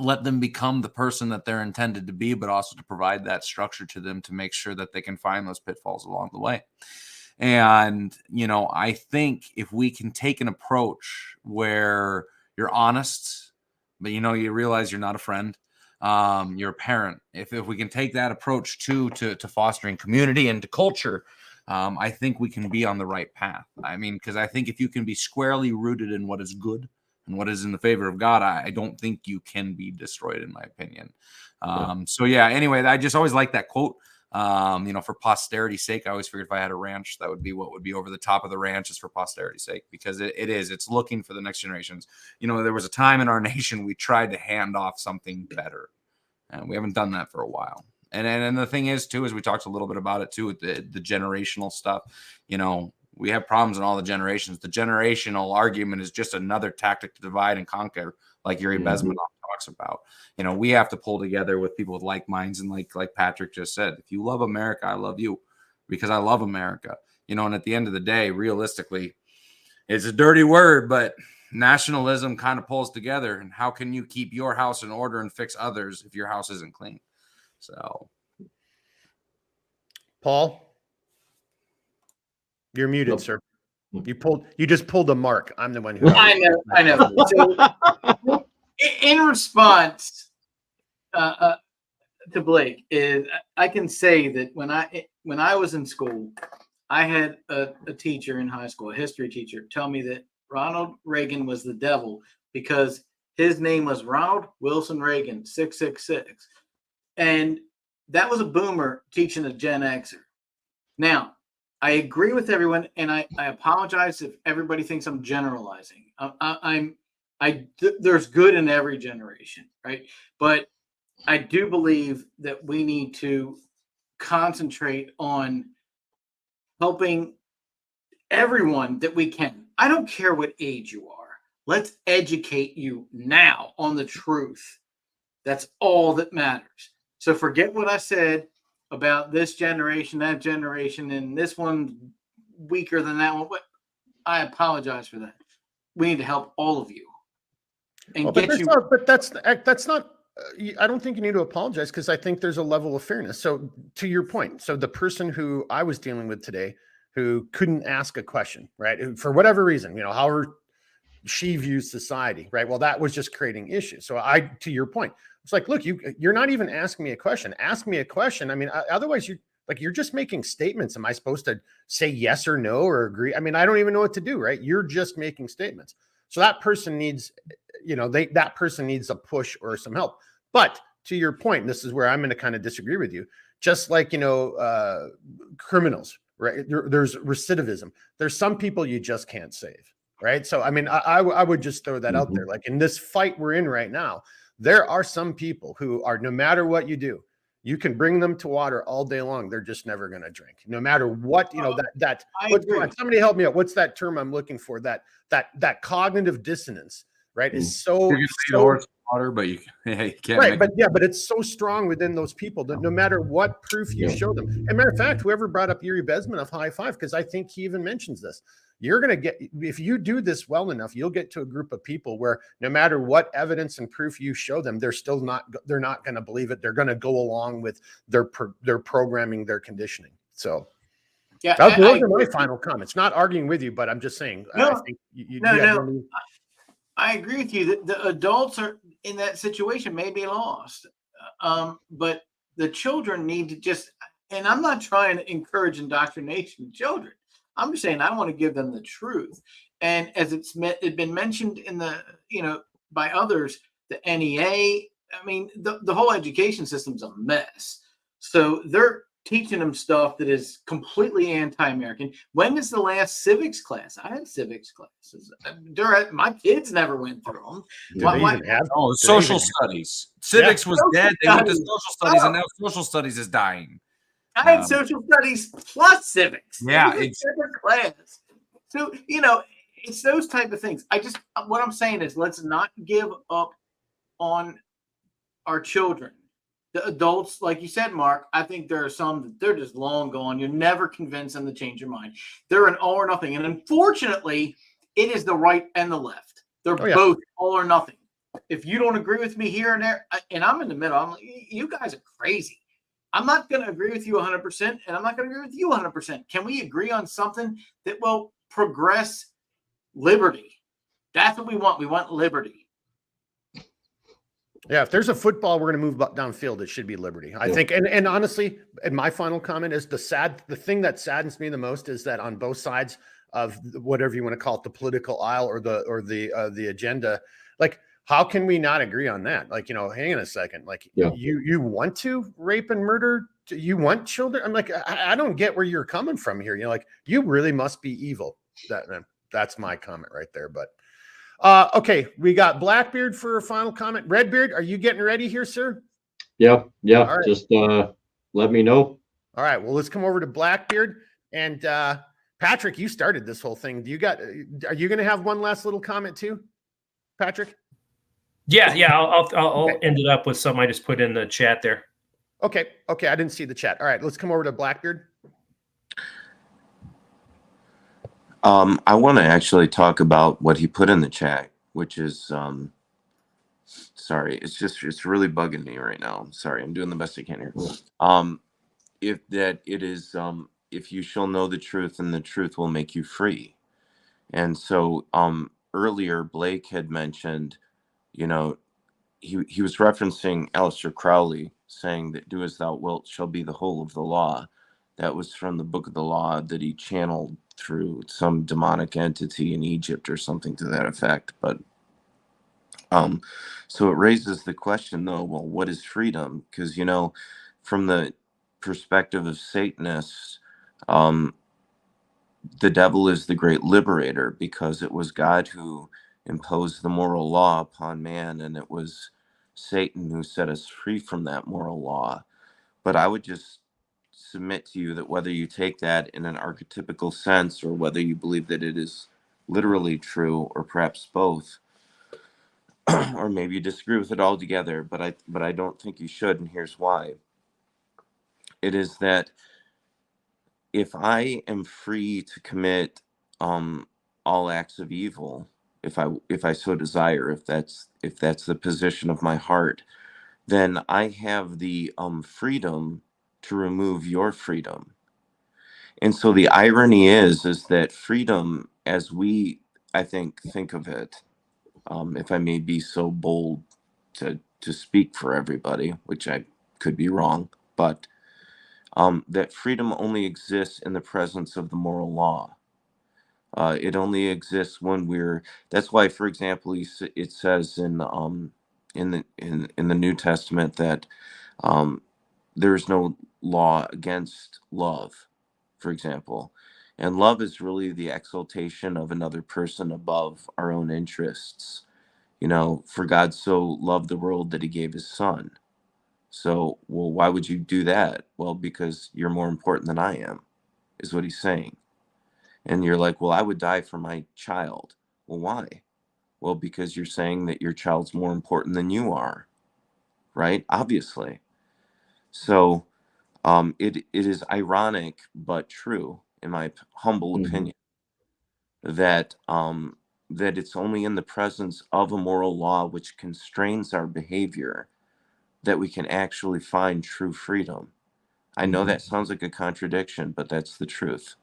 let them become the person that they're intended to be, but also to provide that structure to them to make sure that they can find those pitfalls along the way. And, I think if we can take an approach where you're honest, but, you realize you're not a friend, you're a parent. If we can take that approach to fostering community and to culture, I think we can be on the right path. Because I think if you can be squarely rooted in what is good and what is in the favor of God, I don't think you can be destroyed, in my opinion. So yeah, anyway, I just always like that quote. For posterity's sake, I always figured if I had a ranch, that would be what would be over the top of the ranch, is for posterity's sake, because it's looking for the next generations. There was a time in our nation we tried to hand off something better, and we haven't done that for a while. And the thing is, too, is we talked a little bit about it, too, with the generational stuff. We have problems in all the generations. The generational argument is just another tactic to divide and conquer, like Yuri Bezmenov talks about. We have to pull together with people with like minds. And like Patrick just said, if you love America, I love you because I love America. And at the end of the day, realistically, it's a dirty word, but nationalism kind of pulls together. And how can you keep your house in order and fix others if your house isn't clean? So, Paul, you're muted, Nope. sir. You just pulled a mark. I'm the one who. I know. So, in response to Blake, is I can say that when I was in school, I had a teacher in high school, a history teacher, tell me that Ronald Reagan was the devil because his name was Ronald Wilson Reagan, 666. And that was a boomer teaching a Gen Xer. Now, I agree with everyone, and I apologize if everybody thinks I'm generalizing. There's good in every generation, right? But I do believe that we need to concentrate on helping everyone that we can. I don't care what age you are. Let's educate you now on the truth. That's all that matters. So forget what I said about this generation, that generation, and this one's weaker than that one. But I apologize for that. We need to help all of you and get you. But that's not. I don't think you need to apologize, because I think there's a level of fairness. So to your point, so the person who I was dealing with today, who couldn't ask a question, right, for whatever reason, however she views society, right? Well, that was just creating issues. So to your point, it's like, look, you're not even asking me a question. Ask me a question. Otherwise you're just making statements. Am I supposed to say yes or no or agree? I don't even know what to do, right? You're just making statements. So that person needs, that person needs a push or some help. But to your point, and this is where I'm going to kind of disagree with you, just like, criminals, right? There's recidivism. There's some people you just can't save. Right. So, I would just throw that out there. Like in this fight we're in right now, there are some people who are, no matter what you do, you can bring them to water all day long. They're just never going to drink, no matter what, somebody help me out. What's that term I'm looking for? That cognitive dissonance, right? Is so water, but you can't. Right. But it's so strong within those people that no matter what proof you show them, and matter of fact, whoever brought up Yuri Bezmenov, high five, because I think he even mentions this. You're going to get, if you do this well enough, you'll get to a group of people where no matter what evidence and proof you show them, they're not going to believe it. They're going to go along with their programming, their conditioning. So Yeah, Those are my final comments. Not arguing with you, but I'm just saying. I No, think no. I agree with you that the adults are in that situation may be lost, but the children need to just. And I'm not trying to encourage indoctrination of children. I'm just saying I want to give them the truth. And as it's been mentioned in the by others, the NEA. I mean, the whole education system's a mess. So they're teaching them stuff that is completely anti-American. When is the last civics class? I had civics classes. My kids never went through them. Do they even have? Oh, social studies. Civics was dead. They went to social studies, and now social studies is dying. I had social studies plus civics. Yeah, it's a different class. So it's those type of things. What I'm saying is, let's not give up on our children. The adults, like you said, Mark, I think there are some that they're just long gone. You're never convinced them to change your mind. They're an all or nothing. And unfortunately, it is the right and the left. They're both all or nothing. If you don't agree with me here and there, and I'm in the middle, I'm like, you guys are crazy. I'm not going to agree with you 100%, and I'm not going to agree with you 100%. Can we agree on something that will progress liberty? That's what we want. We want liberty. Yeah, if there's a football, we're going to move downfield. It should be liberty. I think, and honestly, and my final comment is the thing that saddens me the most is that on both sides of whatever you want to call it, the political aisle or the agenda, like how can we not agree on that? Like, hang on a second, like you want to rape and murder, you want children. I'm like, I don't get where you're coming from here. Like, you really must be evil. That's my comment right there. But okay, we got Blackbeard for a final comment. Redbeard, are you getting ready here, sir? Yeah. Right. Just let me know. All right. Well, let's come over to Blackbeard. And Patrick, you started this whole thing. Are you going to have one last little comment too, Patrick? Yeah. I'll end it up with something I just put in the chat there. Okay. I didn't see the chat. All right, let's come over to Blackbeard. I want to actually talk about what he put in the chat, which is, sorry, it's really bugging me right now. I'm sorry, I'm doing the best I can here. If you shall know the truth, and the truth will make you free. And so, earlier Blake had mentioned, he was referencing Aleister Crowley saying that "do as thou wilt shall be the whole of the law." That was from the Book of the Law that he channeled through some demonic entity in Egypt or something to that effect. But so it raises the question, though, well, what is freedom? Because, from the perspective of Satanists, the devil is the great liberator, because it was God who imposed the moral law upon man, and it was Satan who set us free from that moral law. But I would just submit to you that whether you take that in an archetypical sense, or whether you believe that it is literally true, or perhaps both, or maybe you disagree with it altogether, but I don't think you should, and here's why. It is that if I am free to commit all acts of evil, if I so desire, if that's the position of my heart, then I have the freedom to remove your freedom. And so the irony is that freedom, as we, I think of it, if I may be so bold to speak for everybody, which I could be wrong, but that freedom only exists in the presence of the moral law. It only exists when that's why, for example, it says in the New Testament that there is no law against love, for example. And love is really the exaltation of another person above our own interests. For God so loved the world that he gave his son. So, well, why would you do that? Well, because you're more important than I am, is what he's saying. And you're like, well, I would die for my child. Well, why? Well, because you're saying that your child's more important than you are, right? Obviously. So it is ironic, but true, in my humble opinion, that it's only in the presence of a moral law which constrains our behavior that we can actually find true freedom. I know that sounds like a contradiction, but that's the truth.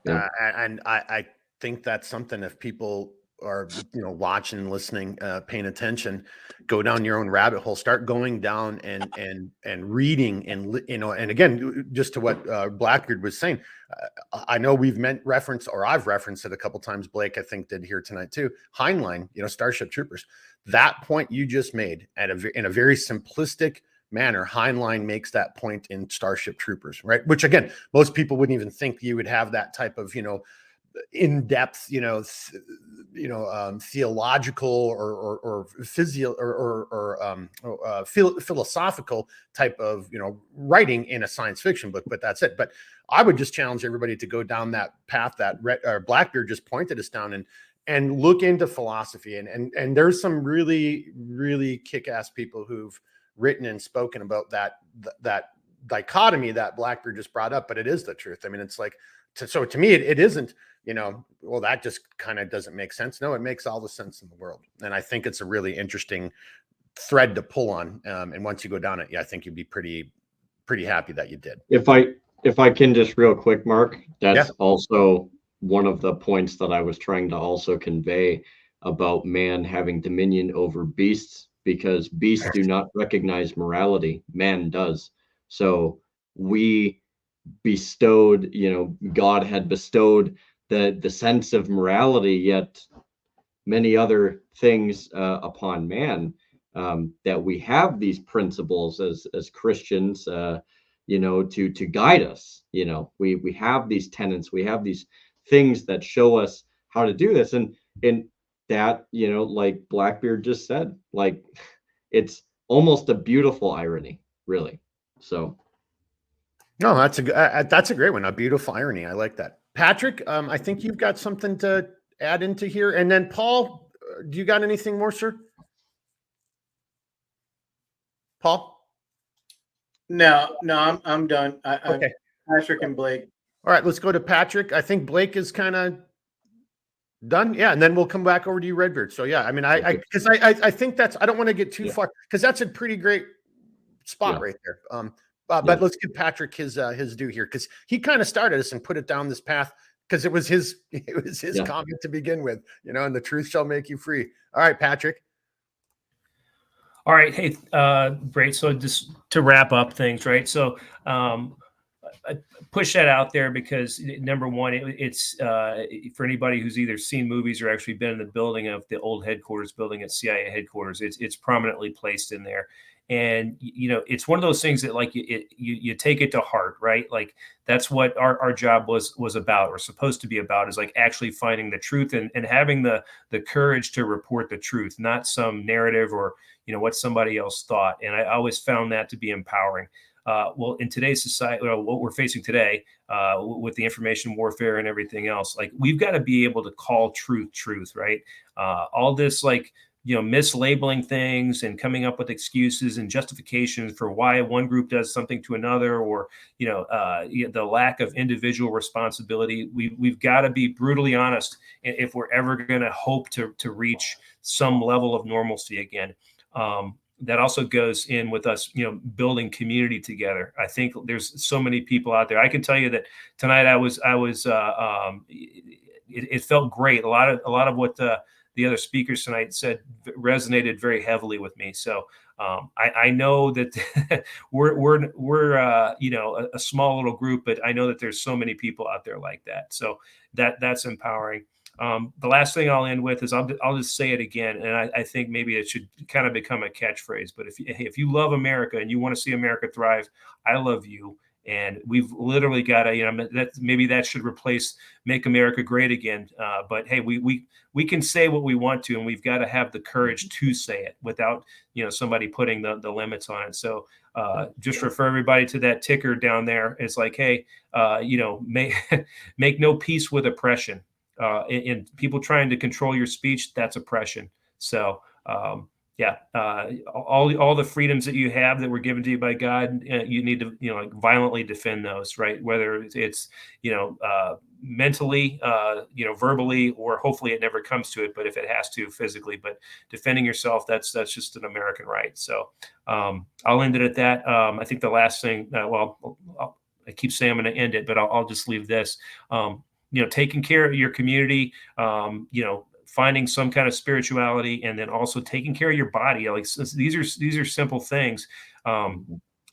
Yeah. And I think that's something, if people are, watching, listening, paying attention, go down your own rabbit hole, start going down and reading, and and again, just to what Blackbeard was saying, I know we've reference, or I've referenced it a couple times. Blake, I think, did here tonight too. Heinlein, Starship Troopers. That point you just made in a very simplistic manner, Heinlein makes that point in Starship Troopers, right? Which, again, most people wouldn't even think you would have that type of, in-depth, theological or philosophical type of, writing in a science fiction book. But that's it. But I would just challenge everybody to go down that path that Blackbeard just pointed us down, and look into philosophy. And there's some really, really kick-ass people who've written and spoken about that dichotomy that Blackbeard just brought up. But it is the truth. I mean, it's like, so to me, it isn't, well, that just kind of doesn't make sense. No, it makes all the sense in the world. And I think it's a really interesting thread to pull on. And once you go down it, I think you'd be pretty happy that you did. If I can just real quick, Mark, that's also one of the points that I was trying to also convey about man having dominion over beasts, because beasts do not recognize morality. Man does. So we bestowed, God had bestowed the sense of morality, yet many other things upon man, that we have these principles as Christians, to guide us. We have these tenets, we have these things that show us how to do this, and that, like Blackbeard just said, like, it's almost a beautiful irony, really. So no, that's a great one. A beautiful irony. I like that. Patrick, I think you've got something to add into here. And then Paul, do you got anything more, sir? Paul? No, I'm done. Okay. Patrick and Blake. All right, let's go to Patrick. I think Blake is kind of done. Yeah, and then we'll come back over to you, Redbeard. So yeah, I mean, I think that's, I don't want to get too far, because that's a pretty great spot right there. But let's give Patrick his due here, because he kind of started us and put it down this path, because it was his comment to begin with, and the truth shall make you free. All right, Patrick. All right. Hey, great. So just to wrap up things, right? So I push that out there because, number one, it's for anybody who's either seen movies or actually been in the building of the old headquarters building at CIA headquarters, it's prominently placed in there. And, it's one of those things that, like, you take it to heart, right? Like, that's what our job was about, or supposed to be about, is like actually finding the truth and having the courage to report the truth, not some narrative or, what somebody else thought. And I always found that to be empowering. Well, in today's society, what we're facing today, with the information warfare and everything else, like, we've got to be able to call truth, right? All this, like, mislabeling things and coming up with excuses and justifications for why one group does something to another, or, the lack of individual responsibility. We've got to be brutally honest if we're ever going to hope to reach some level of normalcy again. That also goes in with us, building community together. I think there's so many people out there. I can tell you that tonight it felt great. A lot of what the other speakers tonight said resonated very heavily with me. So I know that we're a small little group, but I know that there's so many people out there like that. So that's empowering. The last thing I'll end with is I'll just say it again, and I think maybe it should kind of become a catchphrase. But if you love America and you want to see America thrive, I love you. And we've literally got to, that should replace "Make America Great Again." But hey, we can say what we want to, and we've got to have the courage to say it without, somebody putting the limits on it. So just refer everybody to that ticker down there. It's like, hey, make no peace with oppression. And people trying to control your speech, that's oppression. So yeah, all the freedoms that you have that were given to you by God, you need to, like violently defend those, right? Whether it's, mentally, verbally, or hopefully it never comes to it, but if it has to, physically. But defending yourself, that's just an American right. So I'll end it at that. I think the last thing, I keep saying I'm going to end it, but I'll just leave this. Taking care of your community, finding some kind of spirituality, and then also taking care of your body. Like, these are simple things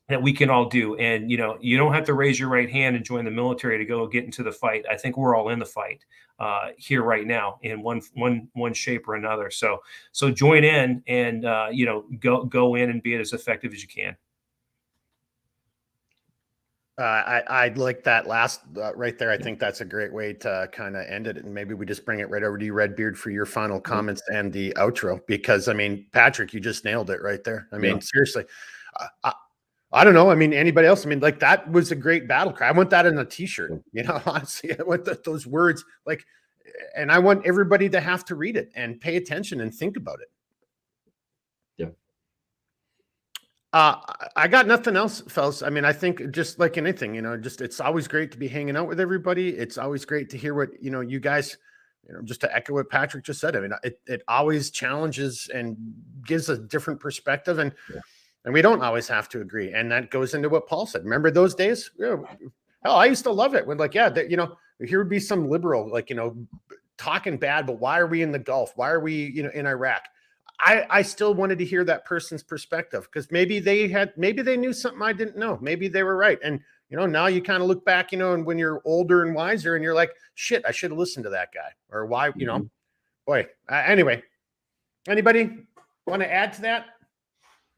that we can all do. And, you don't have to raise your right hand and join the military to go get into the fight. I think we're all in the fight here right now in one shape or another. So join in and, go in and be as effective as you can. I like that last right there. I think that's a great way to kind of end it. And maybe we just bring it right over to you, Redbeard, for your final comments and the outro, because Patrick, you just nailed it right there. Seriously, I don't know. Anybody else? Like, that was a great battle cry. I want that in a t-shirt, honestly. I want those words, and I want everybody to have to read it and pay attention and think about it. I got nothing else, fellas. I think just like anything, it's always great to be hanging out with everybody. It's always great to hear what, you guys, just to echo what Patrick just said. It always challenges and gives a different perspective, and we don't always have to agree. And that goes into what Paul said. Remember those days? Hell, I used to love it when here would be some liberal, talking bad, but why are we in the Gulf? Why are we, in Iraq? I still wanted to hear that person's perspective, because maybe they knew something I didn't know. Maybe they were right. And, now you kind of look back, and when you're older and wiser, and you're like, shit, I should have listened to that guy, or why, boy. Anyway, anybody want to add to that?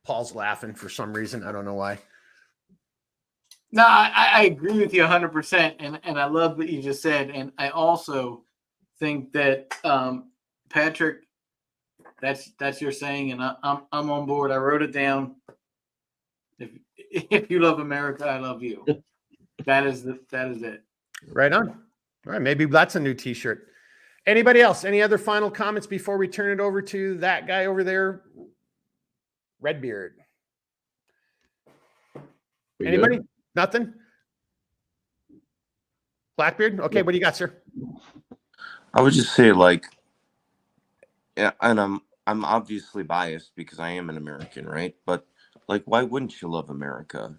Paul's laughing for some reason. I don't know why. No, I agree with you 100%. And I love what you just said. And I also think that, Patrick, that's your saying, and I'm on board. I wrote it down. If you love America, I love you. That is it. Right on. All right, maybe that's a new t-shirt. Anybody else? Any other final comments before we turn it over to that guy over there, Redbeard? Anybody? Good? Nothing? Blackbeard? Okay, what do you got, sir? I would just say, and I'm obviously biased because I am an American, right? But why wouldn't you love America?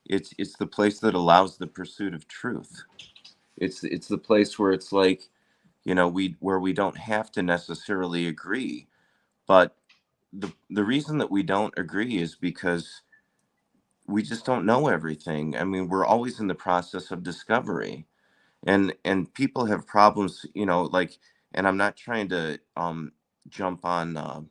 It's the place that allows the pursuit of truth. It's the place where it's where we don't have to necessarily agree, but the reason that we don't agree is because we just don't know everything. We're always in the process of discovery, and people have problems, and I'm not trying to jump on I'm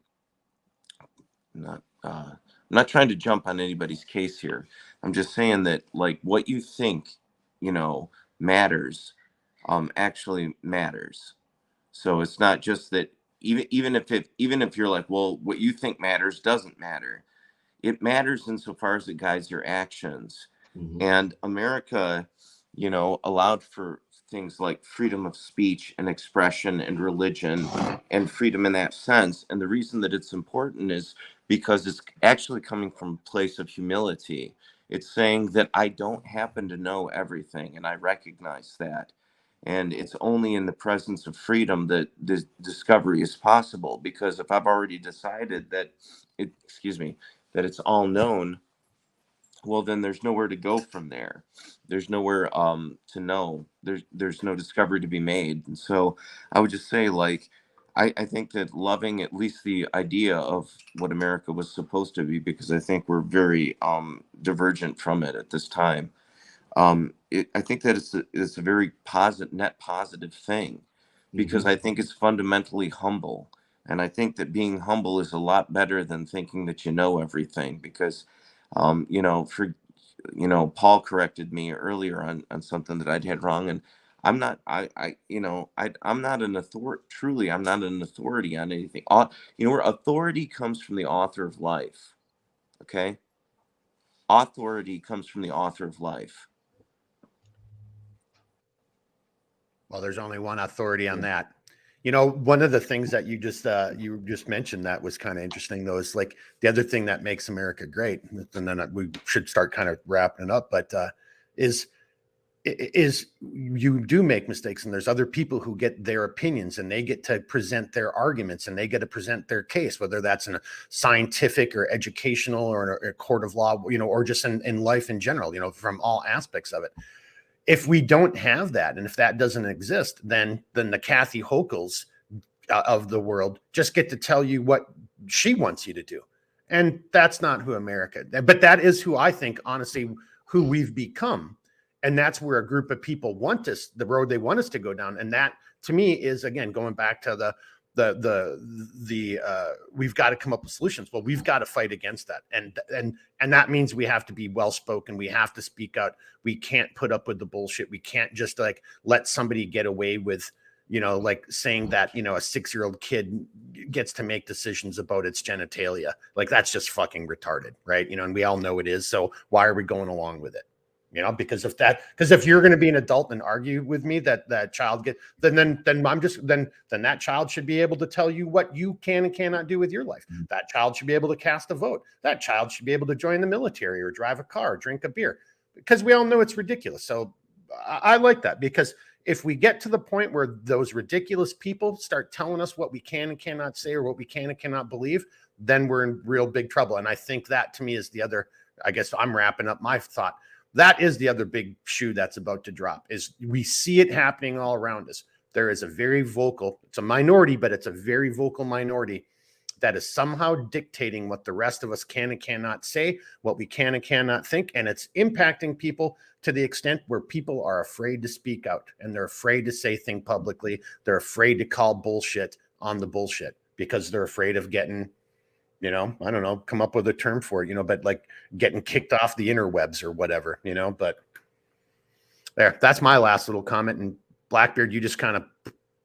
not trying to jump on anybody's case here. I'm just saying that what you think matters actually matters. So it's not just that even if you're like, well, what you think matters doesn't matter. It matters insofar as it guides your actions. And America allowed for things like freedom of speech and expression and religion and freedom in that sense. And the reason that it's important is because it's actually coming from a place of humility. It's saying that I don't happen to know everything, and I recognize that. And it's only in the presence of freedom that this discovery is possible. Because if I've already decided that it's all known, well, then there's nowhere to go from there. There's nowhere to know. There's no discovery to be made. And so I would just say, I think that loving at least the idea of what America was supposed to be, because I think we're very divergent from it at this time. I think that it's a very net positive thing, because I think it's fundamentally humble. And I think that being humble is a lot better than thinking that you know everything, because Paul corrected me earlier on something that I'd had wrong, and I'm not I'm not an authority. Truly, I'm not an authority on anything. Where authority comes from the author of life. Okay, authority comes from the author of life. Well, there's only one authority on that. You know, one of the things that you just mentioned that was kind of interesting, though, is like the other thing that makes America great, and then we should start kind of wrapping it up, but is you do make mistakes, and there's other people who get their opinions, and they get to present their arguments, and they get to present their case, whether that's in a scientific or educational or in a court of law, you know, or just in life in general, you know, from all aspects of it. If we don't have that, and if that doesn't exist, then the Kathy Hochul's of the world just get to tell you what she wants you to do. And that's not who America, but that is who I think, honestly, who we've become. And that's where a group of people want us, the road they want us to go down. And that, to me, is, again, going back to we've got to come up with solutions. Well, we've got to fight against that. And that means we have to be well-spoken. We have to speak out. We can't put up with the bullshit. We can't just like let somebody get away with, you know, like saying that, you know, a 6-year-old kid gets to make decisions about its genitalia. Like, that's just fucking retarded, right? You know, and we all know it is. So why are we going along with it? You know, because if you're going to be an adult and argue with me that child then that child should be able to tell you what you can and cannot do with your life. Mm-hmm. That child should be able to cast a vote. That child should be able to join the military or drive a car, or drink a beer, because we all know it's ridiculous. So I like that, because if we get to the point where those ridiculous people start telling us what we can and cannot say, or what we can and cannot believe, then we're in real big trouble. And I think that, to me, is the other, I guess I'm wrapping up my thought. That is the other big shoe that's about to drop, is we see it happening all around us. There is a very vocal, it's a minority, but it's a very vocal minority that is somehow dictating what the rest of us can and cannot say, what we can and cannot think. And it's impacting people to the extent where people are afraid to speak out, and they're afraid to say things publicly. They're afraid to call bullshit on the bullshit, because they're afraid of getting, you know, I don't know, come up with a term for it, you know, but like getting kicked off the interwebs or whatever, you know. But that's my last little comment. And Blackbeard, you just kind of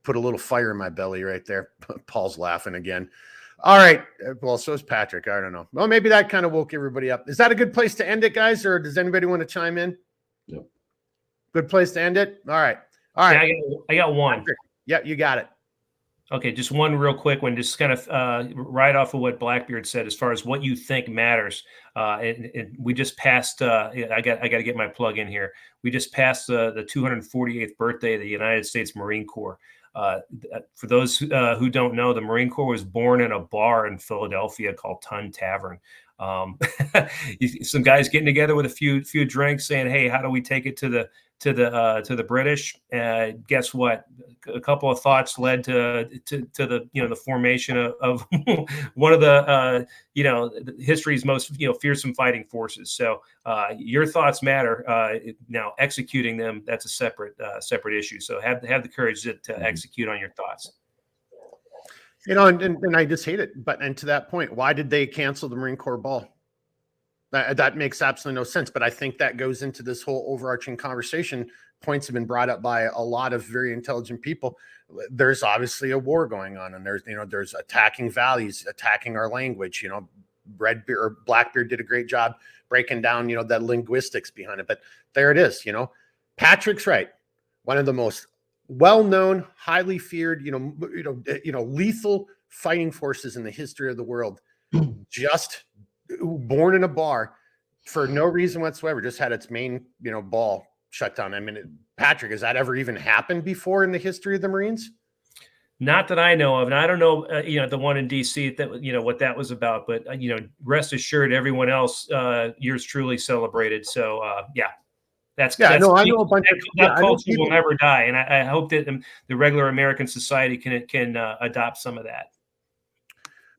put a little fire in my belly right there. Paul's laughing again. All right. Well, so is Patrick. I don't know. Well, maybe that kind of woke everybody up. Is that a good place to end it, guys? Or does anybody want to chime in? Yep. Good place to end it. All right. All right. Yeah, I got one. Patrick. Yeah, you got it. Okay, just one real quick one, just kind of right off of what Blackbeard said, as far as what you think matters. And we just passed. I got to get my plug in here. We just passed the 248th birthday of the United States Marine Corps. For those who don't know, the Marine Corps was born in a bar in Philadelphia called Tun Tavern. Some guys getting together with a few drinks, saying, "Hey, how do we take it to the British?" Guess what? A couple of thoughts led to the the formation of one of the history's most fearsome fighting forces. So your thoughts matter. Now executing them, that's a separate issue. So have the courage to execute on your thoughts. You know, and I just hate it. And to that point, why did they cancel the Marine Corps ball? That makes absolutely no sense. But I think that goes into this whole overarching conversation. Points have been brought up by a lot of very intelligent people. There's obviously a war going on, and there's attacking values, attacking our language. You know, Redbeard or Blackbeard did a great job breaking down, that linguistics behind it. But there it is. Patrick's right. One of the most well-known, highly feared, lethal fighting forces in the history of the world, just born in a bar for no reason whatsoever, just had its main, ball shut down. I mean, Patrick, has that ever even happened before in the history of the Marines? Not that I know of. And I don't know, the one in DC, that, what that was about, but, rest assured, everyone else, yours truly celebrated. So, That's I know a bunch that culture will never die, and I hope that the regular American society can adopt some of that.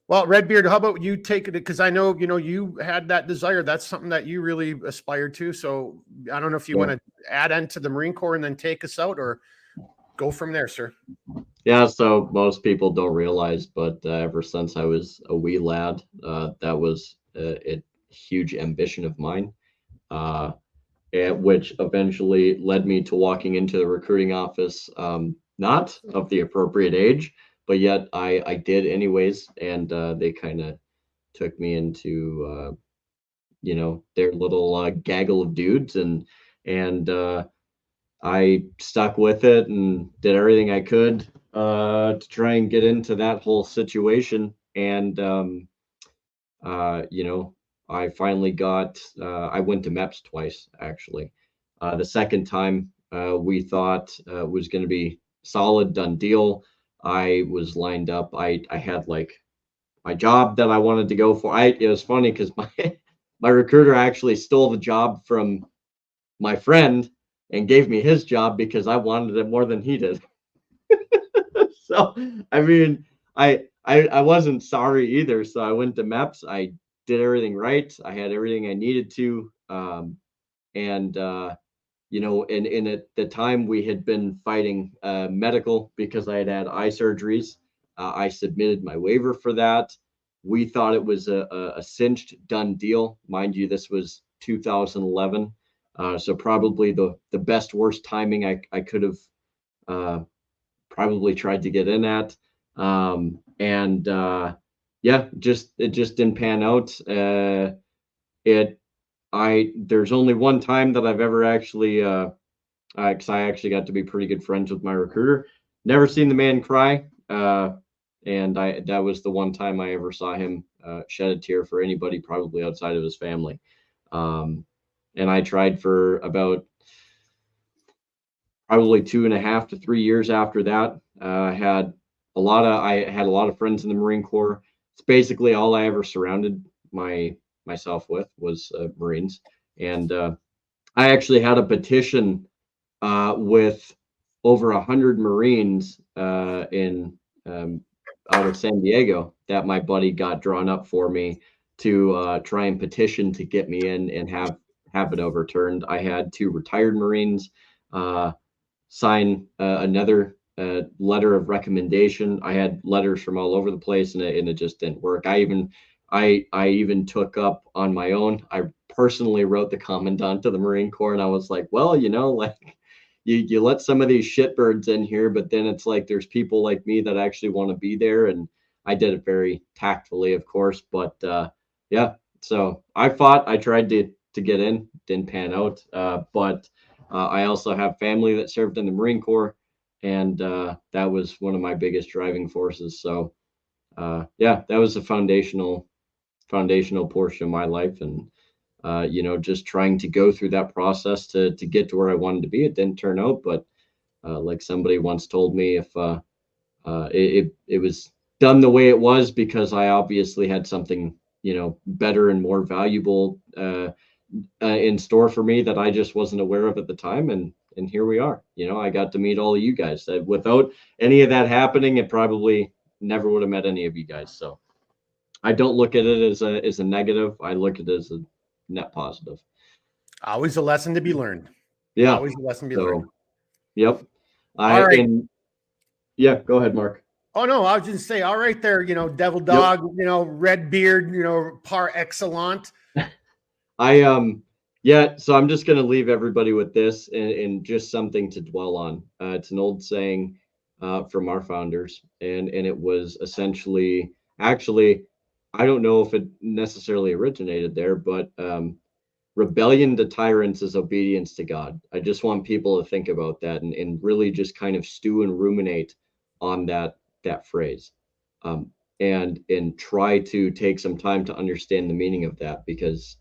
Well, Redbeard, how about you take it? Because I know you had that desire. That's something that you really aspired to. So I don't know if you want to add on to the Marine Corps and then take us out, or go from there, sir. Yeah. So most people don't realize, but ever since I was a wee lad, that was a huge ambition of mine. Which eventually led me to walking into the recruiting office, not of the appropriate age, but yet I did anyways. And they kind of took me into, their little gaggle of dudes, and I stuck with it and did everything I could. to try and get into that whole situation. And, I finally got, I went to MEPS twice, actually. The second time we thought was going to be solid, done deal. I was lined up. I had like my job that I wanted to go for. It was funny because my recruiter actually stole the job from my friend and gave me his job because I wanted it more than he did. So, I mean, I wasn't sorry either. So I went to MEPS. I did everything right. I had everything I needed to. And at the time we had been fighting medical because I had had eye surgeries. I submitted my waiver for that. We thought it was a cinched done deal. Mind you, this was 2011. So probably the best worst timing I could have probably tried to get in at. It just didn't pan out. There's only one time that I've ever actually, because I actually got to be pretty good friends with my recruiter. Never seen the man cry. That was the one time I ever saw him shed a tear for anybody, probably outside of his family. And I tried for about probably 2.5 to 3 years after that. I had a lot of friends in the Marine Corps. It's basically all I ever surrounded myself with was Marines. And I actually had a petition with over 100 Marines out of San Diego that my buddy got drawn up for me to try and petition to get me in and have it overturned. I had 2 retired Marines sign another letter of recommendation. I had letters from all over the place, and it just didn't work. I even took up on my own. I personally wrote the commandant of the Marine Corps, and I was like, well, like you let some of these shitbirds in here, but then it's like there's people like me that actually want to be there. And I did it very tactfully, of course, but yeah. So I tried to get in, didn't pan out. But I also have family that served in the Marine Corps, and that was one of my biggest driving forces. So that was a foundational portion of my life. And just trying to go through that process to get to where I wanted to be. It didn't turn out, but like somebody once told me, if it was done the way it was because I obviously had something, better and more valuable in store for me that I just wasn't aware of at the time. And here we are. I got to meet all of you guys. Without any of that happening, it probably never would have met any of you guys. So I don't look at it as a negative. I look at it as a net positive. Always a lesson to be learned. Yeah. Always a lesson to be learned. Yep. All right. Yeah, go ahead, Mark. Oh no, I was just say, all right there, Devil Dog, yep. Redbeard, par excellent. So I'm just going to leave everybody with this and just something to dwell on. It's an old saying from our founders, and it was essentially, actually, I don't know if it necessarily originated there, but rebellion to tyrants is obedience to God. I just want people to think about that and really just kind of stew and ruminate on that phrase, and try to take some time to understand the meaning of that, because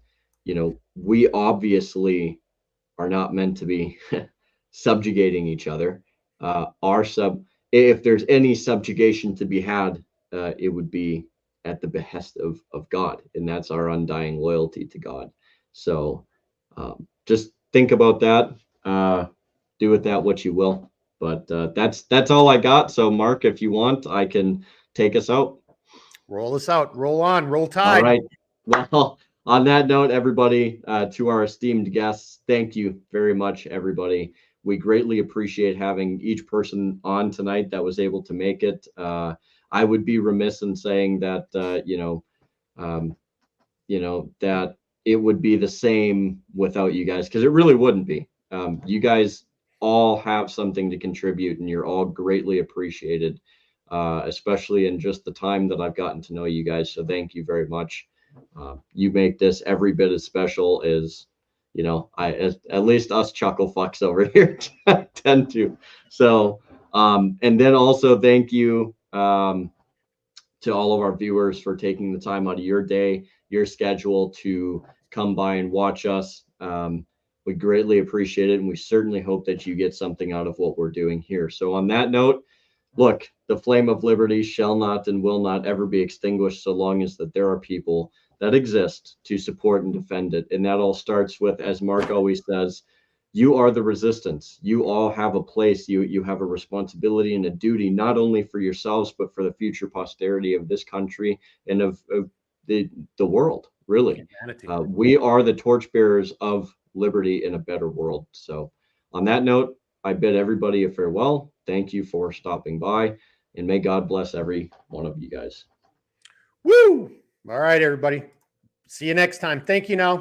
we obviously are not meant to be subjugating each other. If there's any subjugation to be had, it would be at the behest of God, and that's our undying loyalty to God. So just think about that. Do with that what you will. But that's all I got. So Mark, if you want, I can take us out. Roll us out. Roll on. Roll Tide. All right. Well, on that note, everybody, to our esteemed guests, thank you very much, everybody. We greatly appreciate having each person on tonight that was able to make it. I would be remiss in saying that that it would be the same without you guys, because it really wouldn't be. You guys all have something to contribute, and you're all greatly appreciated, especially in just the time that I've gotten to know you guys. So thank you very much. You make this every bit as special as, at least us chuckle fucks over here tend to. So And then also thank you to all of our viewers for taking the time out of your day, your schedule to come by and watch us. We greatly appreciate it, and we certainly hope that you get something out of what we're doing here. So on that note, look, the flame of liberty shall not and will not ever be extinguished so long as that there are people that exist to support and defend it. And that all starts with, as Mark always says, you are the resistance. You all have a place. You have a responsibility and a duty, not only for yourselves, but for the future posterity of this country and of the world, really. We are the torchbearers of liberty in a better world. So on that note, I bid everybody a farewell. Thank you for stopping by, and may God bless every one of you guys. Woo! All right, everybody. See you next time. Thank you now.